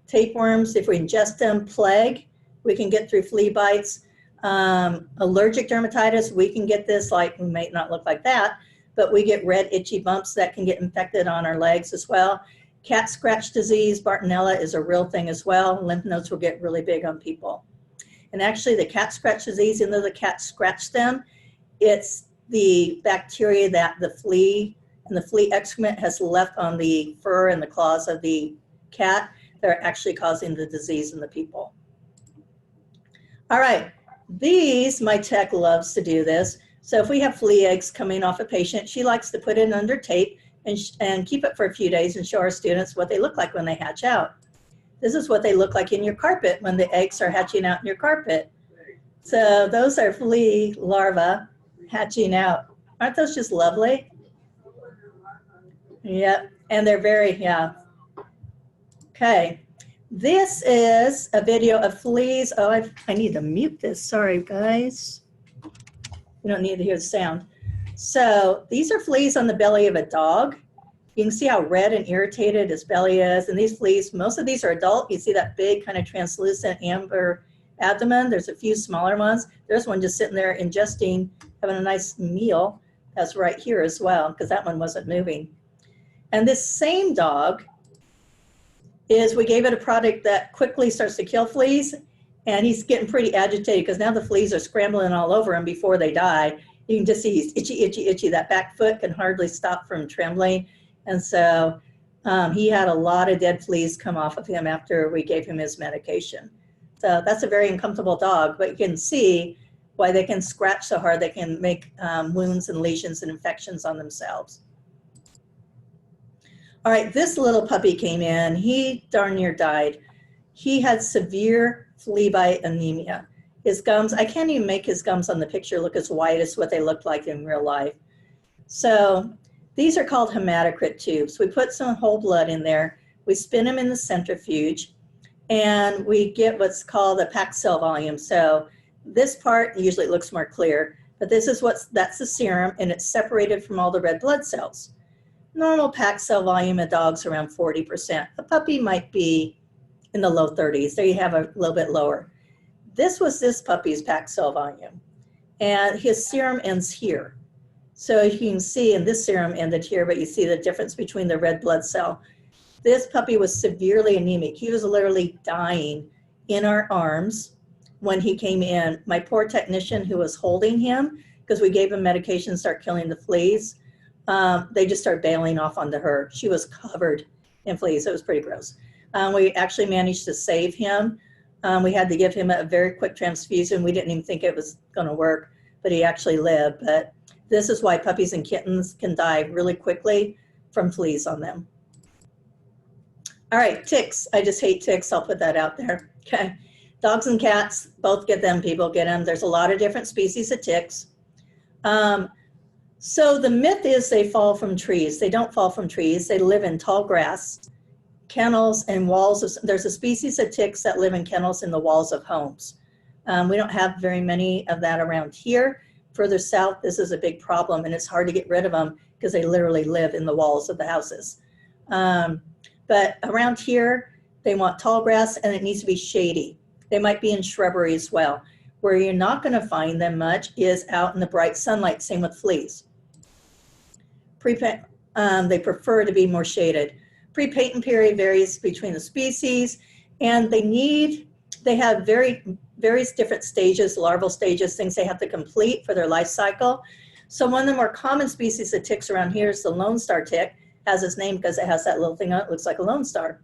tapeworms. If we ingest them, plague, we can get through flea bites. Allergic dermatitis, we can get this, like, we may not look like that, but we get red itchy bumps that can get infected on our legs as well. Cat scratch disease, Bartonella, is a real thing as well. Lymph nodes will get really big on people. And actually the cat scratch disease, even though the cat scratched them, it's the bacteria that the flea and the flea excrement has left on the fur and the claws of the cat that are actually causing the disease in the people. All right. These, my tech loves to do this. So if we have flea eggs coming off a patient, she likes to put it under tape and keep it for a few days and show our students what they look like when they hatch out. This is what they look like in your carpet when the eggs are hatching out in your carpet. So those are flea larvae hatching out. Aren't those just lovely? Yep, and they're very, yeah. Okay. This is a video of fleas. Oh, I need to mute this. Sorry, guys. You don't need to hear the sound. So these are fleas on the belly of a dog. You can see how red and irritated his belly is. And these fleas, most of these are adult. You see that big kind of translucent amber abdomen. There's a few smaller ones. There's one just sitting there ingesting, having a nice meal. That's right here as well, because that one wasn't moving. And this same dog we gave it a product that quickly starts to kill fleas, and he's getting pretty agitated because now the fleas are scrambling all over him before they die. You can just see he's itchy, itchy, itchy. That back foot can hardly stop from trembling. And so he had a lot of dead fleas come off of him after we gave him his medication. So that's a very uncomfortable dog, but you can see why they can scratch so hard. They can make wounds and lesions and infections on themselves. All right, this little puppy came in. He darn near died. He had severe flea bite anemia. His gums, I can't even make his gums on the picture look as white as what they looked like in real life. So these are called hematocrit tubes. We put some whole blood in there. We spin them in the centrifuge, and we get what's called a packed cell volume. So this part usually looks more clear, but this is that's the serum, and it's separated from all the red blood cells. Normal packed cell volume of dogs around 40%. A puppy might be in the low 30s. There you have a little bit lower. This was this puppy's packed cell volume, and his serum ends here. So you can see, and this serum ended here, but you see the difference between the red blood cell. This puppy was severely anemic. He was literally dying in our arms when he came in. My poor technician who was holding him, because we gave him medication to start killing the fleas, they just started bailing off onto her. She was covered in fleas. It was pretty gross. We actually managed to save him. We had to give him a very quick transfusion. We didn't even think it was going to work, but he actually lived. But this is why puppies and kittens can die really quickly from fleas on them. All right, ticks. I just hate ticks. I'll put that out there. Okay. Dogs and cats, both get them. People get them. There's a lot of different species of ticks. So the myth is they fall from trees. They don't fall from trees. They live in tall grass, kennels, and walls. There's a species of ticks that live in kennels in the walls of homes. We don't have very many of that around here. Further south, this is a big problem, and it's hard to get rid of them because they literally live in the walls of the houses. But around here, they want tall grass, and it needs to be shady. They might be in shrubbery as well. Where you're not going to find them much is out in the bright sunlight, same with fleas. They prefer to be more shaded. Pre-patent period varies between the species, and they have various different stages, larval stages, things they have to complete for their life cycle. So one of the more common species of ticks around here is the Lone Star tick. Has its name because it has that little thing on it, looks like a Lone Star.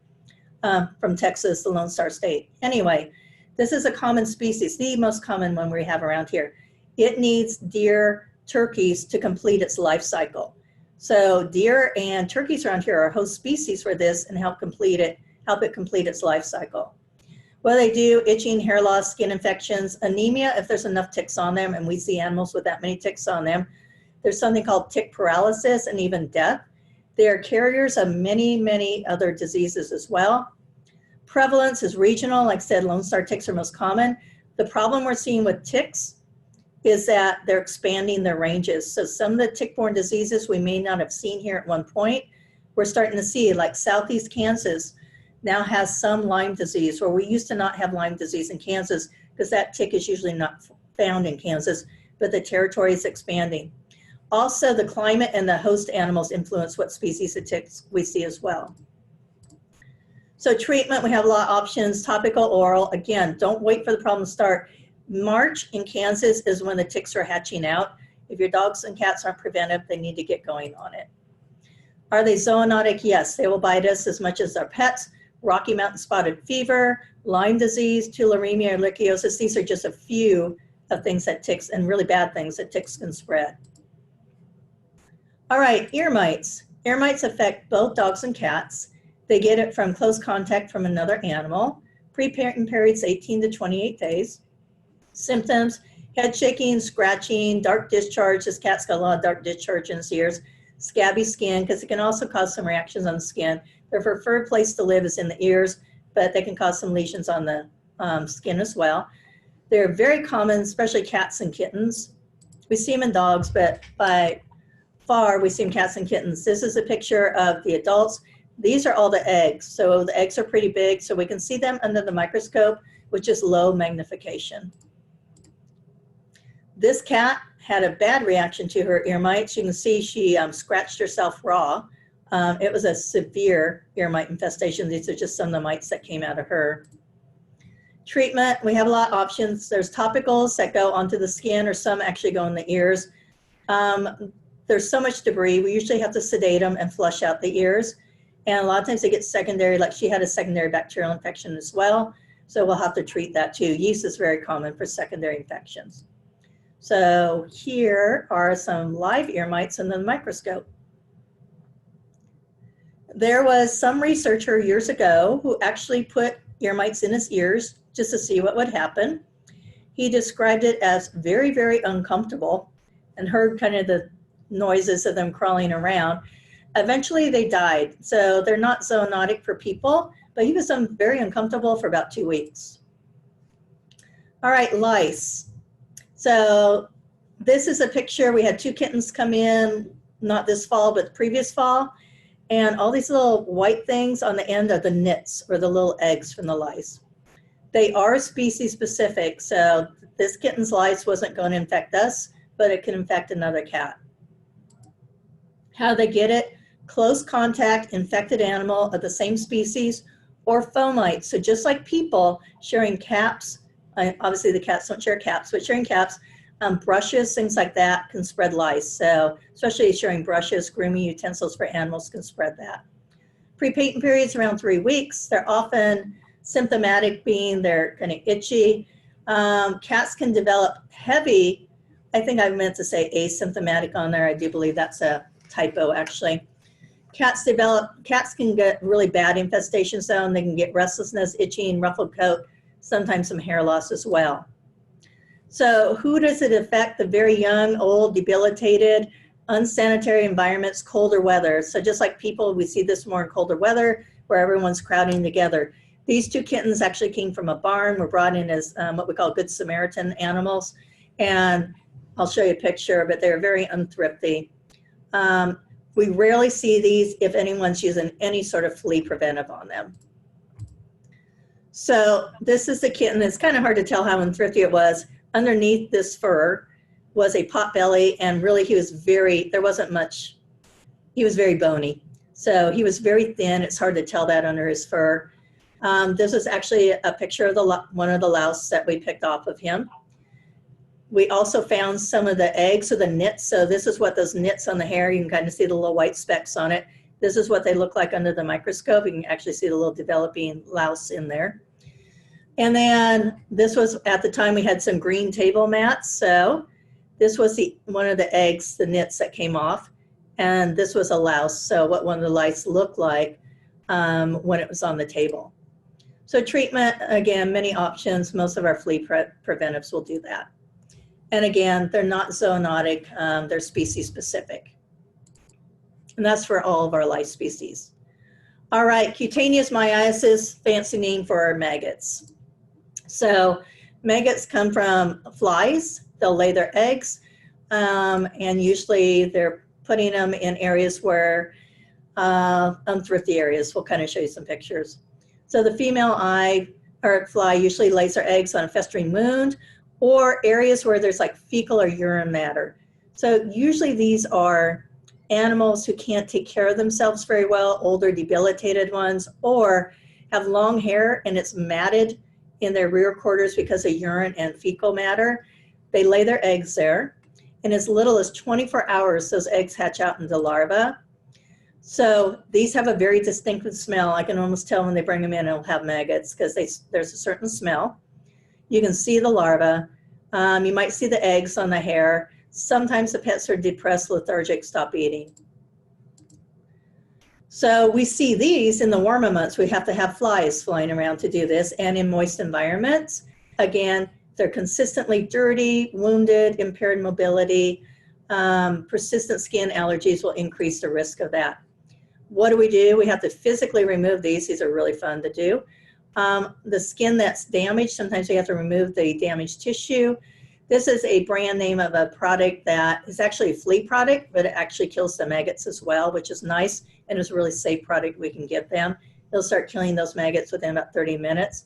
From Texas, the Lone Star State. Anyway, this is a common species, the most common one we have around here. It needs deer, turkeys to complete its life cycle. So deer and turkeys around here are host species for this and help it complete its life cycle. What do they do? Itching, hair loss, skin infections, anemia if there's enough ticks on them, and we see animals with that many ticks on them. There's something called tick paralysis and even death. They are carriers of many, many other diseases as well. Prevalence is regional. Like I said, Lone Star ticks are most common. The problem we're seeing with ticks is that they're expanding their ranges. So some of the tick-borne diseases we may not have seen here at one point, we're starting to see, like Southeast Kansas now has some Lyme disease, where we used to not have Lyme disease in Kansas because that tick is usually not found in Kansas, but the territory is expanding. Also, the climate and the host animals influence what species of ticks we see as well. So treatment, we have a lot of options, topical, oral. Again, don't wait for the problem to start. March in Kansas is when the ticks are hatching out. If your dogs and cats aren't preventive, they need to get going on it. Are they zoonotic? Yes, they will bite us as much as our pets. Rocky Mountain spotted fever, Lyme disease, tularemia, ehrlichiosis. These are just a few of things that ticks, and really bad things that ticks can spread. All right, ear mites. Ear mites affect both dogs and cats. They get it from close contact from another animal. Pre-patent period's 18 to 28 days. Symptoms, head shaking, scratching, dark discharge. This cat's got a lot of dark discharge in his ears. Scabby skin, because it can also cause some reactions on the skin. Their preferred place to live is in the ears, but they can cause some lesions on the skin as well. They're very common, especially cats and kittens. We see them in dogs, but by far we see them in cats and kittens. This is a picture of the adults. These are all the eggs. So the eggs are pretty big, so we can see them under the microscope, which is low magnification. This cat had a bad reaction to her ear mites. You can see she scratched herself raw. It was a severe ear mite infestation. These are just some of the mites that came out of her. Treatment, we have a lot of options. There's topicals that go onto the skin, or some actually go in the ears. There's so much debris, we usually have to sedate them and flush out the ears. And a lot of times they get secondary, like she had a secondary bacterial infection as well. So we'll have to treat that too. Yeast is very common for secondary infections. So here are some live ear mites under the microscope. There was some researcher years ago who actually put ear mites in his ears just to see what would happen. He described it as very, very uncomfortable and heard kind of the noises of them crawling around. Eventually they died. So they're not zoonotic for people, but he was very uncomfortable for about 2 weeks. All right, lice. So this is a picture. We had 2 kittens come in, not this fall, but the previous fall. And all these little white things on the end are the nits, or the little eggs from the lice. They are species specific, so this kitten's lice wasn't going to infect us, but it can infect another cat. How they get it? Close contact, infected animal of the same species, or fomites. So just like people sharing caps, obviously the cats don't share caps, but sharing caps, brushes, things like that can spread lice. So especially sharing brushes, grooming utensils for animals can spread that. Pre-patent periods around 3 weeks. They're often symptomatic, being they're kind of itchy. Cats can develop heavy, I think I meant to say asymptomatic on there. I do believe that's a typo actually. Cats can get really bad infestations though, and they can get restlessness, itching, ruffled coat, sometimes some hair loss as well. So who does it affect? The very young, old, debilitated, unsanitary environments, colder weather. So just like people, we see this more in colder weather where everyone's crowding together. These 2 kittens actually came from a barn, were brought in as what we call Good Samaritan animals. And I'll show you a picture, but they're very unthrifty. We rarely see these if anyone's using any sort of flea preventive on them. So this is the kitten. It's kind of hard to tell how unthrifty it was. Underneath this fur was a pot belly, and really he was very bony. So he was very thin. It's hard to tell that under his fur. This is actually a picture of one of the louse that we picked off of him. We also found some of the eggs or the nits. So this is what those nits on the hair, you can kind of see the little white specks on it. This is what they look like under the microscope. You can actually see the little developing louse in there. And then this was, at the time we had some green table mats. So this was one of the eggs, the nits that came off. And this was a louse. So what one of the lice looked like when it was on the table. So treatment, again, many options. Most of our flea preventives will do that. And again, they're not zoonotic, they're species specific. And that's for all of our lice species. All right, cutaneous myiasis, fancy name for our maggots. So maggots come from flies. They'll lay their eggs, and usually they're putting them in areas where, unthrifty areas. We'll kind of show you some pictures. So the female fly usually lays her eggs on a festering wound or areas where there's like fecal or urine matter. So usually these are animals who can't take care of themselves very well, older debilitated ones, or have long hair and it's matted in their rear quarters because of urine and fecal matter. They lay their eggs there. In as little as 24 hours, those eggs hatch out into larvae. So these have a very distinctive smell. I can almost tell when they bring them in, it'll have maggots because there's a certain smell. You can see the larva. You might see the eggs on the hair. Sometimes the pets are depressed, lethargic, stop eating. So we see these in the warmer months. We have to have flies flying around to do this, and in moist environments. Again, they're consistently dirty, wounded, impaired mobility. Persistent skin allergies will increase the risk of that. What do? We have to physically remove these. These are really fun to do. The skin that's damaged, sometimes we have to remove the damaged tissue. This is a brand name of a product that is actually a flea product, but it actually kills the maggots as well, which is nice, and is a really safe product we can give them. It'll start killing those maggots within about 30 minutes.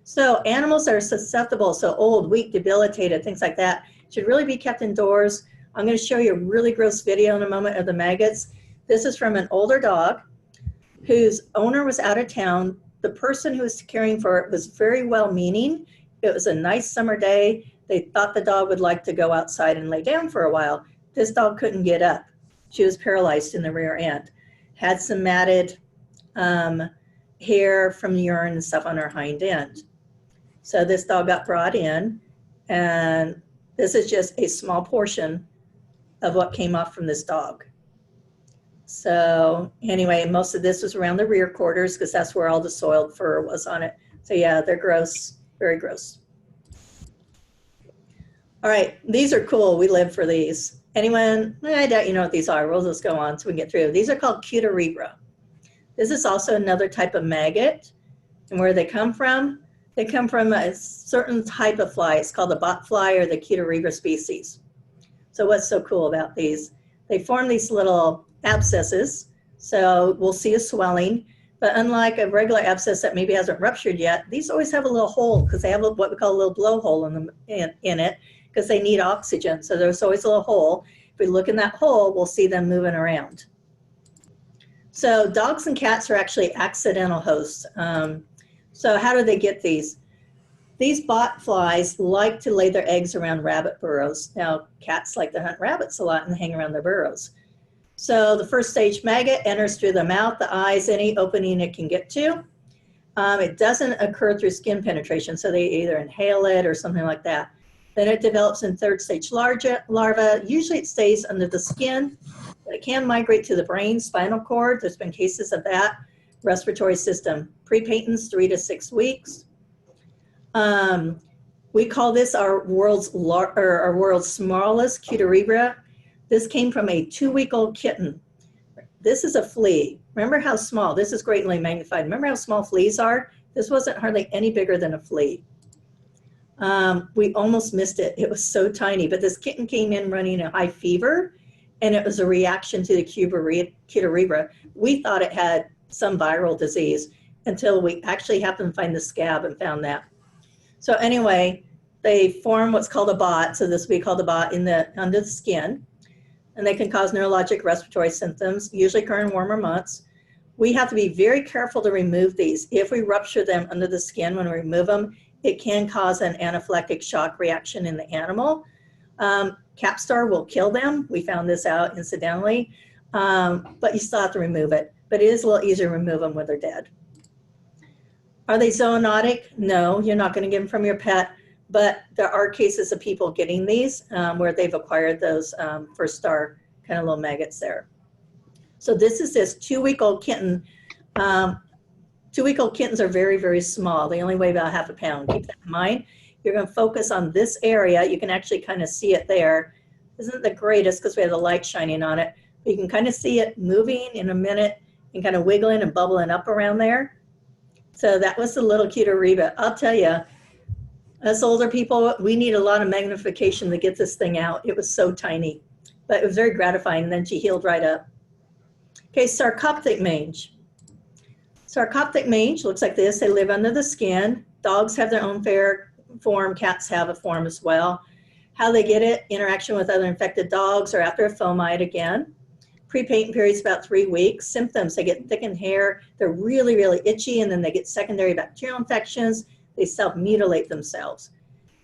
So animals that are susceptible, so old, weak, debilitated, things like that, should really be kept indoors. I'm going to show you a really gross video in a moment of the maggots. This is from an older dog whose owner was out of town. The person who was caring for it was very well-meaning. It was a nice summer day. They thought the dog would like to go outside and lay down for a while. This dog couldn't get up. She was paralyzed in the rear end. Had some matted hair from urine and stuff on her hind end. So this dog got brought in, and this is just a small portion of what came off from this dog. So anyway, most of this was around the rear quarters because that's where all the soiled fur was on it. So yeah, they're gross, very gross. All right, these are cool. We live for these. Anyone? I doubt you know what these are. We'll just go on so we can get through. These are called Cuterabra. This is also another type of maggot. And where they come from a certain type of fly. It's called the botfly or the Cuterabra species. So what's so cool about these? They form these little abscesses. So we'll see a swelling. But unlike a regular abscess that maybe hasn't ruptured yet, these always have a little hole because they have what we call a little blowhole in it because they need oxygen. So there's always a little hole. If we look in that hole, we'll see them moving around. So dogs and cats are actually accidental hosts. So how do they get these? These botflies like to lay their eggs around rabbit burrows. Now, cats like to hunt rabbits a lot and hang around their burrows. So the first stage maggot enters through the mouth, the eyes, any opening it can get to. It doesn't occur through skin penetration, so they either inhale it or something like that. Then it develops in third stage larva. Usually it stays under the skin, but it can migrate to the brain, spinal cord. There's been cases of that. Respiratory system, prepatents 3 to 6 weeks. We call this our world's smallest Cuterabra. This came from a 2-week-old kitten. This is a flea. Remember how small, this is greatly magnified. Remember how small fleas are? This wasn't hardly any bigger than a flea. We almost missed it. It was so tiny, but this kitten came in running a high fever, and it was a reaction to the Cuterabra. We thought it had some viral disease until we actually happened to find the scab and found that. So anyway, they form what's called a bot. So this will be called a bot under the skin, and they can cause neurologic respiratory symptoms, usually occur in warmer months. We have to be very careful to remove these. If we rupture them under the skin when we remove them, it can cause an anaphylactic shock reaction in the animal. Capstar will kill them. We found this out incidentally, but you still have to remove it. But it is a little easier to remove them when they're dead. Are they zoonotic? No, you're not going to get them from your pet, but there are cases of people getting these where they've acquired those first star kind of little maggots there. So this is this 2-week-old kitten. 2-week-old kittens are very, very small. They only weigh about ½ a pound. Keep that in mind. You're going to focus on this area. You can actually kind of see it there. Isn't the greatest because we have the light shining on it. But you can kind of see it moving in a minute and kind of wiggling and bubbling up around there. So that was the little Cuterabra. I'll tell you, us older people, we need a lot of magnification to get this thing out. It was so tiny, but it was very gratifying. And then she healed right up. Okay, Sarcoptic mange. Sarcoptic mange looks like this. They live under the skin. Dogs have their own form. Cats have a form as well. How they get it, interaction with other infected dogs or after a fomite again. Prepatent period is about 3 weeks. Symptoms, they get thickened hair. They're really, really itchy, and then they get secondary bacterial infections. They self-mutilate themselves.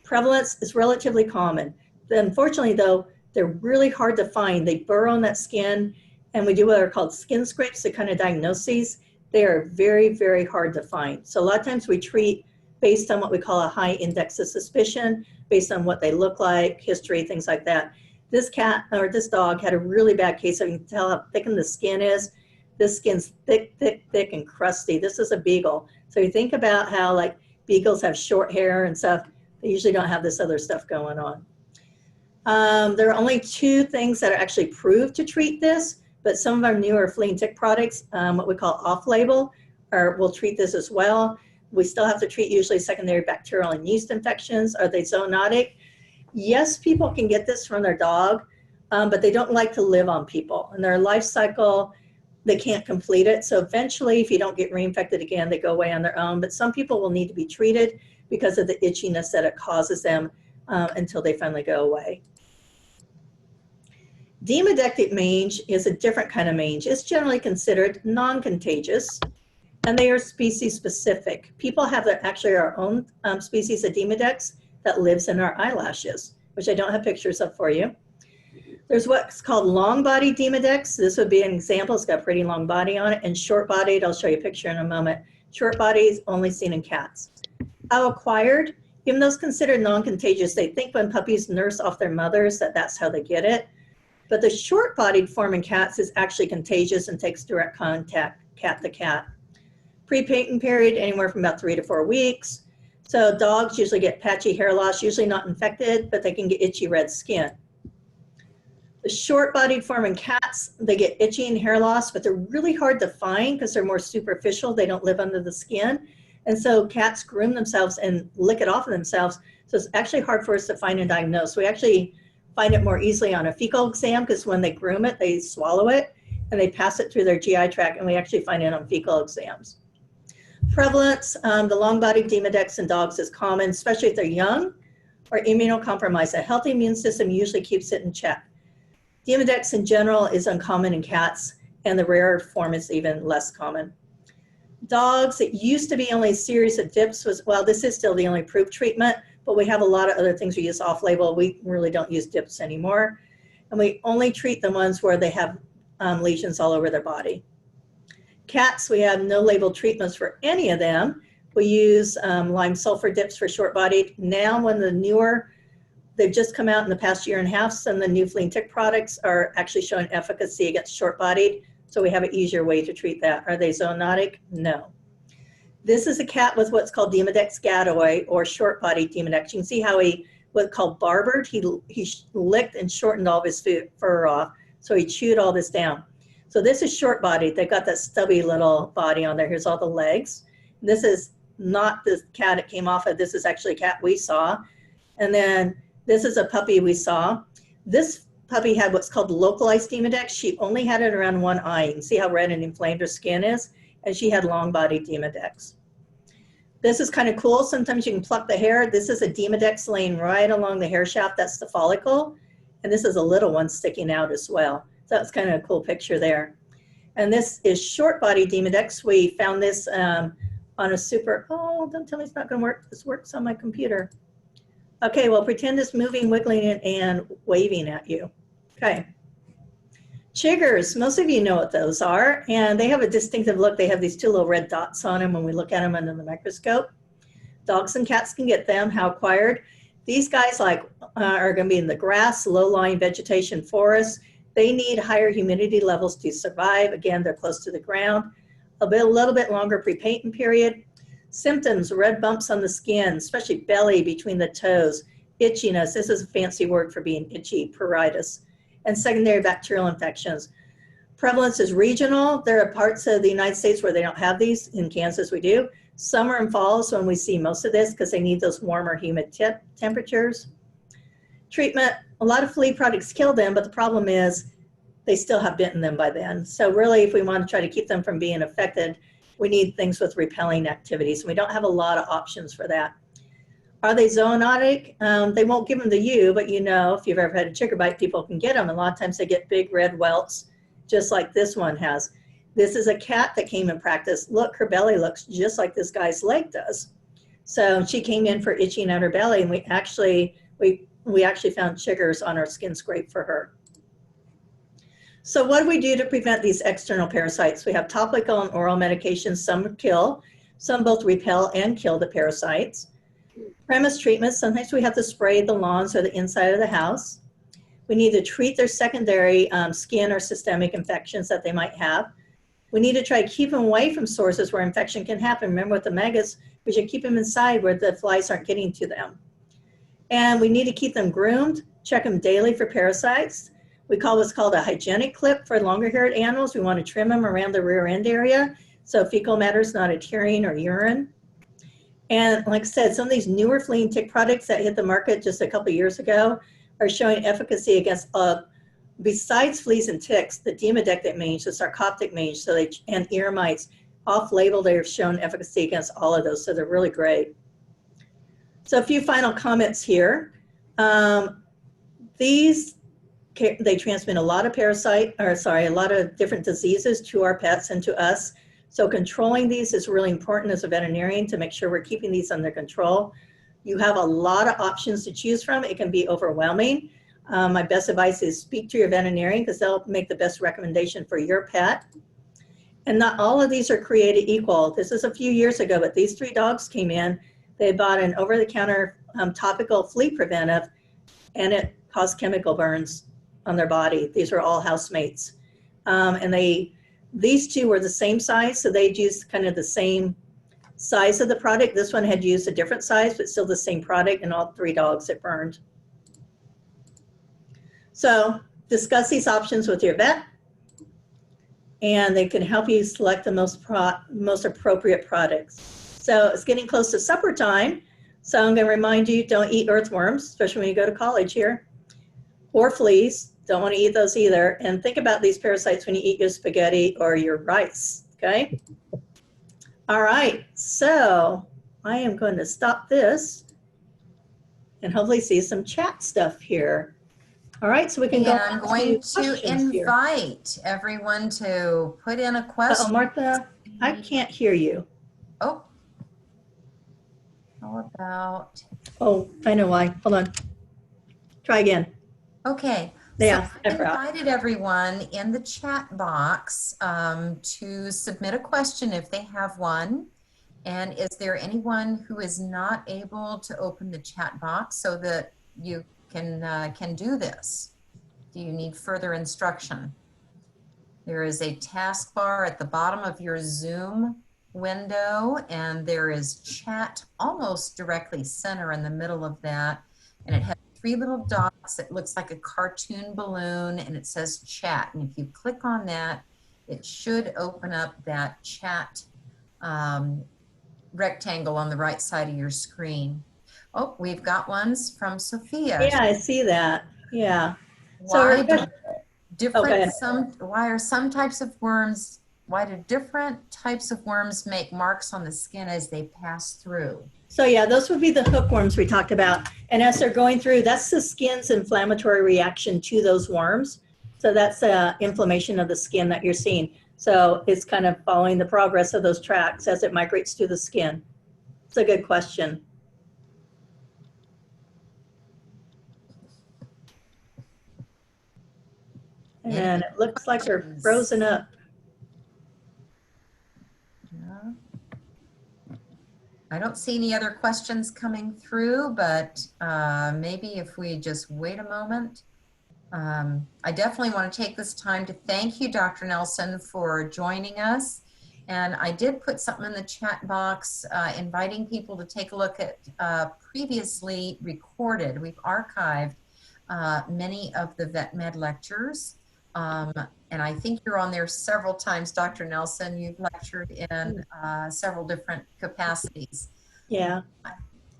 Prevalence is relatively common. Unfortunately, though, they're really hard to find. They burrow in that skin, and we do what are called skin scrapes to kind of diagnose these. They are very, very hard to find. So a lot of times we treat based on what we call a high index of suspicion, based on what they look like, history, things like that. This cat or this dog had a really bad case. So you can tell how thickened the skin is. This skin's thick, thick, thick, and crusty. This is a beagle. So you think about how like beagles have short hair and stuff. They usually don't have this other stuff going on. There are only 2 things that are actually proved to treat this, but some of our newer flea and tick products, what we call off-label, will treat this as well. We still have to treat usually secondary bacterial and yeast infections. Are they zoonotic? Yes, people can get this from their dog, but they don't like to live on people. In their life cycle, they can't complete it. So eventually, if you don't get reinfected again, they go away on their own. But some people will need to be treated because of the itchiness that it causes them until they finally go away. Demodectic mange is a different kind of mange. It's generally considered non-contagious, and they are species specific. People have actually our own species of Demodex that lives in our eyelashes, which I don't have pictures of for you. There's what's called long-bodied Demodex. This would be an example. It's got a pretty long body on it. And short-bodied, I'll show you a picture in a moment. Short body is only seen in cats. How acquired? Even though it's considered non-contagious, they think when puppies nurse off their mothers that that's how they get it. But the short-bodied form in cats is actually contagious and takes direct contact cat to cat. Pre-patent period, anywhere from about 3 to 4 weeks. So dogs usually get patchy hair loss, usually not infected, but they can get itchy red skin. The short-bodied form in cats, they get itchy and hair loss, but they're really hard to find because they're more superficial. They don't live under the skin. And so cats groom themselves and lick it off of themselves. So it's actually hard for us to find and diagnose. We actually find it more easily on a fecal exam because when they groom it, they swallow it and they pass it through their GI tract, and we actually find it on fecal exams. Prevalence, the long-bodied Demodex in dogs is common, especially if they're young or immunocompromised. A healthy immune system usually keeps it in check. Demodex in general is uncommon in cats, and the rarer form is even less common. Dogs, it used to be only a series of dips. Well, this is still the only approved treatment, but we have a lot of other things we use off-label. We really don't use dips anymore. And we only treat the ones where they have lesions all over their body. Cats, we have no labeled treatments for any of them. We use lime sulfur dips for short-bodied. Now, when the newer, they've just come out in the past year and a half, some of the new flea and tick products are actually showing efficacy against short-bodied, so we have an easier way to treat that. Are they zoonotic? No. This is a cat with what's called Demodex gadoi, or short-bodied Demodex. You can see how he, what's called barbered, he licked and shortened all of his fur off, so he chewed all this down. So this is short-bodied. They've got that stubby little body on there. Here's all the legs. This is not the cat it came off of. This is actually a cat we saw. And then this is a puppy we saw. This puppy had what's called localized Demodex. She only had it around one eye. You can see how red and inflamed her skin is. And she had long-bodied Demodex. This is kind of cool. Sometimes you can pluck the hair. This is a Demodex laying right along the hair shaft. That's the follicle. And this is a little one sticking out as well. So that's kind of a cool picture there. And this is short-bodied Demodex. We found this on a super, oh, don't tell me it's not going to work. This works on my computer. Okay, well, pretend it's moving, wiggling it, and waving at you. Okay. Chiggers, most of you know what those are, and they have a distinctive look. They have these two little red dots on them when we look at them under the microscope. Dogs and cats can get them. How acquired? These guys are going to be in the grass, low-lying vegetation forests. They need higher humidity levels to survive. Again, they're close to the ground. A little bit longer pre-patent period. Symptoms, red bumps on the skin, especially belly between the toes, itchiness. This is a fancy word for being itchy, pruritus, and secondary bacterial infections. Prevalence is regional. There are parts of the United States where they don't have these. In Kansas, we do. Summer and fall is when we see most of this because they need those warmer, humid temperatures. Treatment, a lot of flea products kill them, but the problem is they still have bitten them by then. So really, if we want to try to keep them from being affected, we need things with repelling activities. We don't have a lot of options for that. Are they zoonotic? They won't give them to you, but you know, if you've ever had a chigger bite, people can get them. A lot of times they get big red welts, just like this one has. This is a cat that came in practice. Look, her belly looks just like this guy's leg does. So she came in for itching at her belly, and we actually found chiggers on our skin scrape for her. So what do we do to prevent these external parasites? We have topical and oral medications. Some kill, some both repel and kill the parasites. Premise treatments, sometimes we have to spray the lawns or the inside of the house. We need to treat their secondary skin or systemic infections that they might have. We need to try to keep them away from sources where infection can happen. Remember with the maggots, we should keep them inside where the flies aren't getting to them. And we need to keep them groomed, check them daily for parasites. We call what's called a hygienic clip for longer haired animals. We want to trim them around the rear end area so fecal matter is not adhering or urine. And like I said, some of these newer flea and tick products that hit the market just a couple years ago are showing efficacy against, besides fleas and ticks, the Demodectic mange, the Sarcoptic mange, and ear mites. Off-label, they've shown efficacy against all of those, so they're really great. So a few final comments here. These they transmit a lot of a lot of different diseases to our pets and to us. So controlling these is really important as a veterinarian to make sure we're keeping these under control. You have a lot of options to choose from. It can be overwhelming. My best advice is speak to your veterinarian because they'll make the best recommendation for your pet. And not all of these are created equal. This is a few years ago, but these 3 dogs came in. They bought an over-the-counter topical flea preventive, and it caused chemical burns on their body. These were all housemates. And these 2 were the same size, so they'd used kind of the same size of the product. This one had used a different size, but still the same product, and all 3 dogs it burned. So discuss these options with your vet, and they can help you select the most appropriate products. So it's getting close to supper time. So I'm gonna remind you, don't eat earthworms, especially when you go to college here, or fleas. Don't want to eat those either. And think about these parasites when you eat your spaghetti or your rice, okay? All right, so I am going to stop this and hopefully see some chat stuff here. All right, so we can go And I'm going to invite here. Everyone to put in a question. Uh-oh, Martha, I can't hear you. Oh, how about? Oh, I know why. Hold on. Try again. Okay. Yeah, so I invited everyone in the chat box to submit a question if they have one. And is there anyone who is not able to open the chat box so that you can do this? Do you need further instruction? There is a taskbar at the bottom of your Zoom window, and there is chat almost directly center in the middle of that. And it has 3 little dots. It looks like a cartoon balloon, and it says chat. And if you click on that, it should open up that chat rectangle on the right side of your screen. Oh, we've got ones from Sophia. Yeah, I see that. Yeah. Why So why are some types of worms, why do different types of worms make marks on the skin as they pass through? So yeah, those would be the hookworms we talked about. And as they're going through, that's the skin's inflammatory reaction to those worms. So that's inflammation of the skin that you're seeing. So it's kind of following the progress of those tracks as it migrates through the skin. It's a good question. And it looks like they're frozen up. Yeah. I don't see any other questions coming through, but maybe if we just wait a moment. I definitely want to take this time to thank you, Dr. Nelson, for joining us. And I did put something in the chat box inviting people to take a look at previously recorded. We've archived many of the VetMed lectures. And I think you're on there several times, Dr. Nelson. You've lectured in several different capacities. Yeah.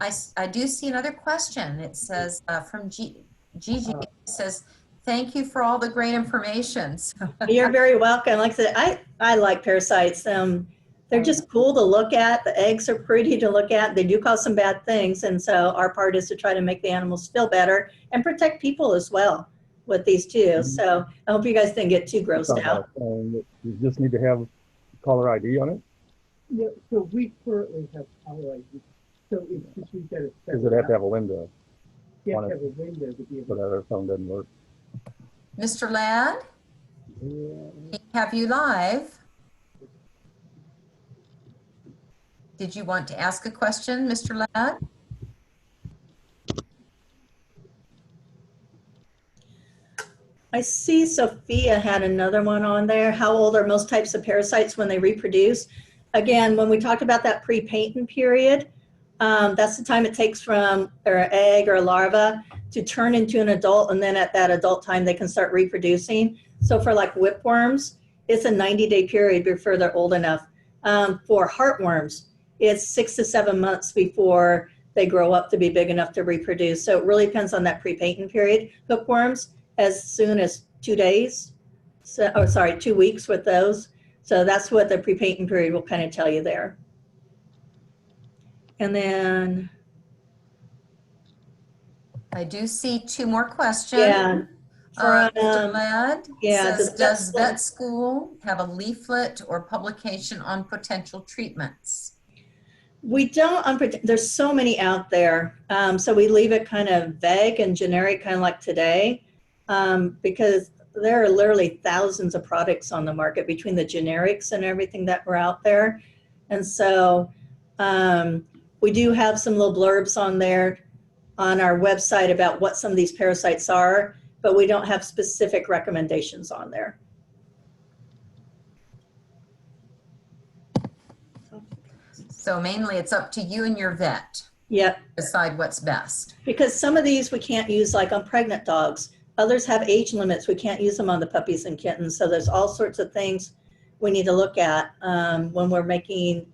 I do see another question. It says from Gigi, it says, thank you for all the great information. You're very welcome. Like I said, I like parasites. They're just cool to look at. The eggs are pretty to look at. They do cause some bad things. And so our part is to try to make the animals feel better and protect people as well with these too. So I hope you guys didn't get too grossed out. You just need to have caller ID on it? Yeah, so we currently have caller ID. So it's just we've got to set Does it have to have a window? You have to have a window to be able So that our phone doesn't work. Mr. Ladd, we have you live. Did you want to ask a question, Mr. Ladd? I see Sophia had another one on there. How old are most types of parasites when they reproduce? Again, when we talked about that pre-patent period, that's the time it takes from an egg or a larva to turn into an adult, and then at that adult time they can start reproducing. So for like whipworms, it's a 90-day period before they're old enough. For heartworms, it's 6 to 7 months before they grow up to be big enough to reproduce. So it really depends on that pre-patent period. Hookworms, as soon as 2 days, 2 weeks with those. So that's what the pre-patent period will kind of tell you there. And then I do see 2 more questions. Yeah. Mr. Ladd yeah, says, does does vet vet school have a leaflet or publication on potential treatments? We don't, there's so many out there. So we leave it kind of vague and generic, kind of like today, because there are literally thousands of products on the market between the generics and everything that were out there. And so we do have some little blurbs on there on our website about what some of these parasites are, but we don't have specific recommendations on there. So mainly it's up to you and your vet. Yep. Decide what's best. Because some of these we can't use like on pregnant dogs. Others have age limits. We can't use them on the puppies and kittens. So there's all sorts of things we need to look at when we're making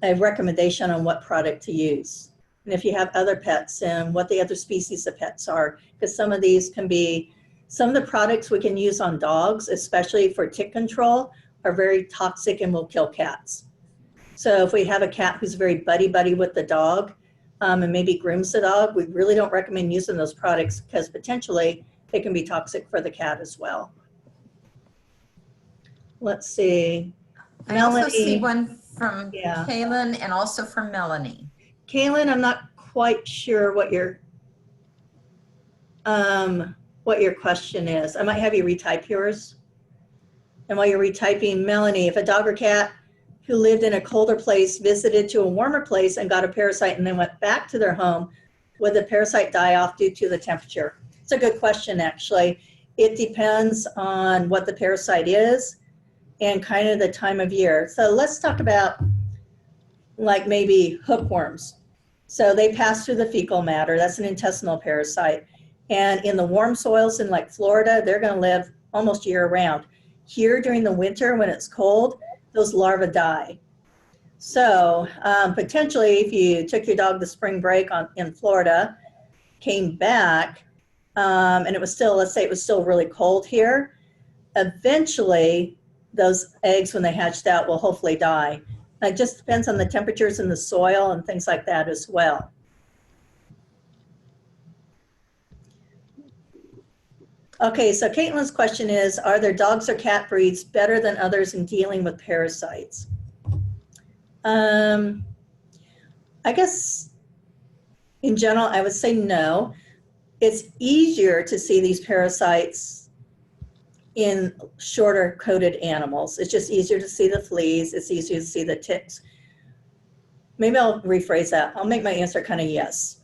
a recommendation on what product to use. And if you have other pets and what the other species of pets are, because some of these can be, some of the products we can use on dogs, especially for tick control, are very toxic and will kill cats. So if we have a cat who's very buddy-buddy with the dog and maybe grooms the dog, we really don't recommend using those products because potentially they can be toxic for the cat as well. Let's see. I also see one from Yeah. Kaylin and also from Melanie. Kaylin, I'm not quite sure what your question is. I might have you retype yours. And while you're retyping, Melanie, if a dog or cat who lived in a colder place visited to a warmer place and got a parasite and then went back to their home, would the parasite die off due to the temperature? It's a good question, actually. It depends on what the parasite is and kind of the time of year. So let's talk about like maybe hookworms. So they pass through the fecal matter. That's an intestinal parasite. And in the warm soils in like Florida, they're going to live almost year round. Here during the winter when it's cold, those larvae die. So potentially if you took your dog to spring break in Florida, came back, and it was still, let's say it was still really cold here, eventually those eggs when they hatched out will hopefully die. It just depends on the temperatures in the soil and things like that as well. Okay, so Caitlin's question is, are there dogs or cat breeds better than others in dealing with parasites? I guess in general, I would say no. It's easier to see these parasites in shorter coated animals. It's just easier to see the fleas. It's easier to see the ticks. Maybe I'll rephrase that. I'll make my answer kind of yes.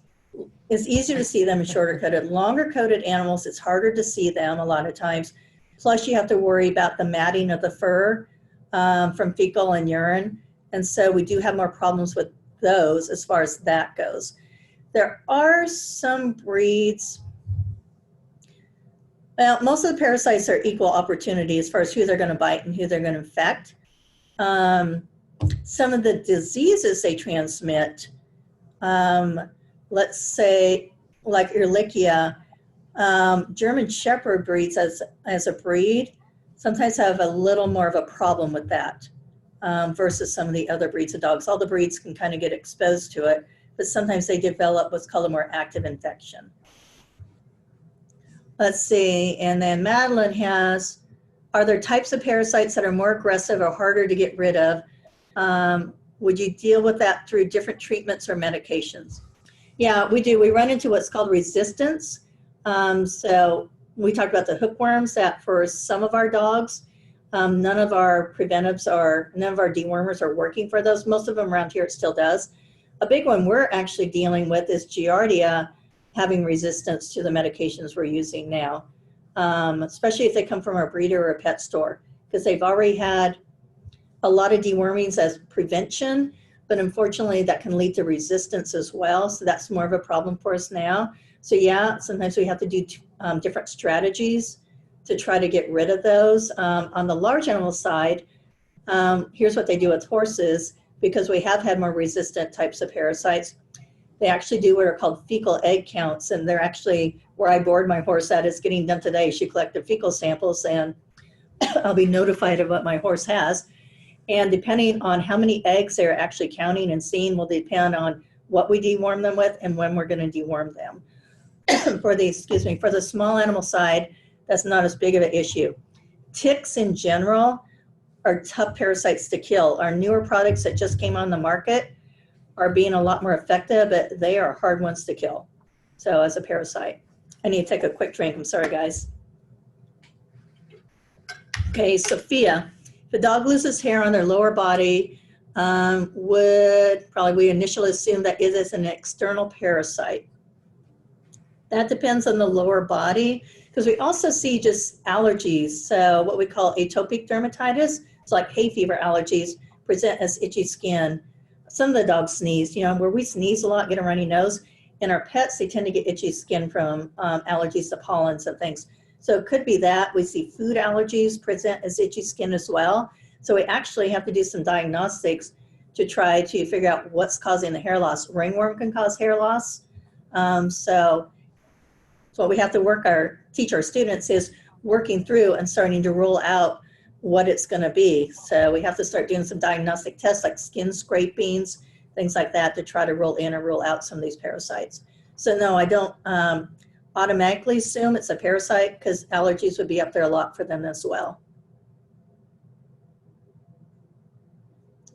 It's easier to see them in shorter coated. Longer coated animals, it's harder to see them a lot of times. Plus you have to worry about the matting of the fur from fecal and urine. And so we do have more problems with those as far as that goes. There are some breeds, well, most of the parasites are equal opportunity as far as who they're going to bite and who they're going to infect. Some of the diseases they transmit, let's say like Ehrlichia, German Shepherd breeds as a breed sometimes have a little more of a problem with that versus some of the other breeds of dogs. All the breeds can kind of get exposed to it, but sometimes they develop what's called a more active infection. Let's see, and then Madeline has, are there types of parasites that are more aggressive or harder to get rid of? Would you deal with that through different treatments or medications? Yeah, we do. We run into what's called resistance. So we talked about the hookworms that for some of our dogs, none of our preventives or none of our dewormers are working for those. Most of them around here it still does. A big one we're actually dealing with is Giardia having resistance to the medications we're using now, especially if they come from a breeder or a pet store, because they've already had a lot of dewormings as prevention, but unfortunately that can lead to resistance as well. So that's more of a problem for us now. So yeah, sometimes we have to do different strategies to try to get rid of those. On the large animal side, here's what they do with horses, because we have had more resistant types of parasites. They actually do what are called fecal egg counts, and they're actually where I board my horse at is getting done today. She collected fecal samples and I'll be notified of what my horse has. And depending on how many eggs they're actually counting and seeing will depend on what we deworm them with and when we're going to deworm them. For the, for the small animal side, that's not as big of an issue. Ticks in general are tough parasites to kill. Our newer products that just came on the market are being a lot more effective, but they are hard ones to kill. So as a parasite, I need to take a quick drink. I'm sorry, guys. Okay, Sophia. If a dog loses hair on their lower body, we initially assume that it is an external parasite. That depends on the lower body, because we also see just allergies. So what we call atopic dermatitis, it's like hay fever allergies, present as itchy skin. Some of the dogs sneeze, where we sneeze a lot, get a runny nose. And our pets, they tend to get itchy skin from allergies to pollens and things. So it could be that. We see food allergies present as itchy skin as well. So we actually have to do some diagnostics to try to figure out what's causing the hair loss. Ringworm can cause hair loss. So what we have to teach our students is working through and starting to rule out what it's going to be. So we have to start doing some diagnostic tests like skin scrapings, things like that, to try to rule in or rule out some of these parasites. So no, I don't automatically assume it's a parasite, because allergies would be up there a lot for them as well.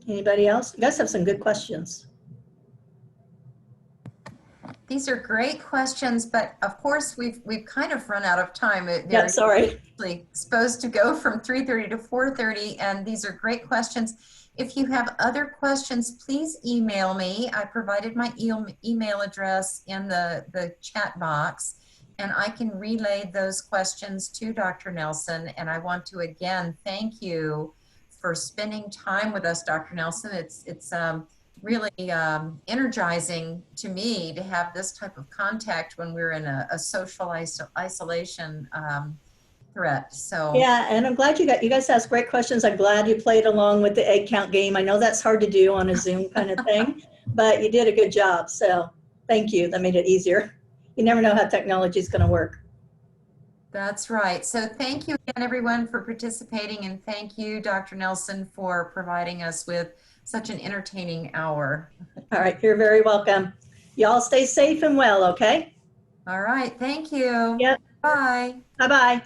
Anybody else? You guys have some good questions. These are great questions, but of course we've kind of run out of time. Yeah, sorry. Actually supposed to go from 3:30 to 4:30, and these are great questions. If you have other questions, please email me. I provided my email address in the chat box, and I can relay those questions to Dr. Nelson. And I want to again thank you for spending time with us, Dr. Nelson. It's really energizing to me to have this type of contact when we're in a social isolation threat. So yeah, and I'm glad you guys asked great questions. I'm glad you played along with the egg count game. I know that's hard to do on a Zoom kind of thing, but you did a good job. So thank you. That made it easier. You never know how technology is going to work. That's right. So thank you again, everyone, for participating, and thank you, Dr. Nelson, for providing us with such an entertaining hour. All right, you're very welcome. Y'all stay safe and well, okay? All right, thank you. Yep. Bye. Bye-bye.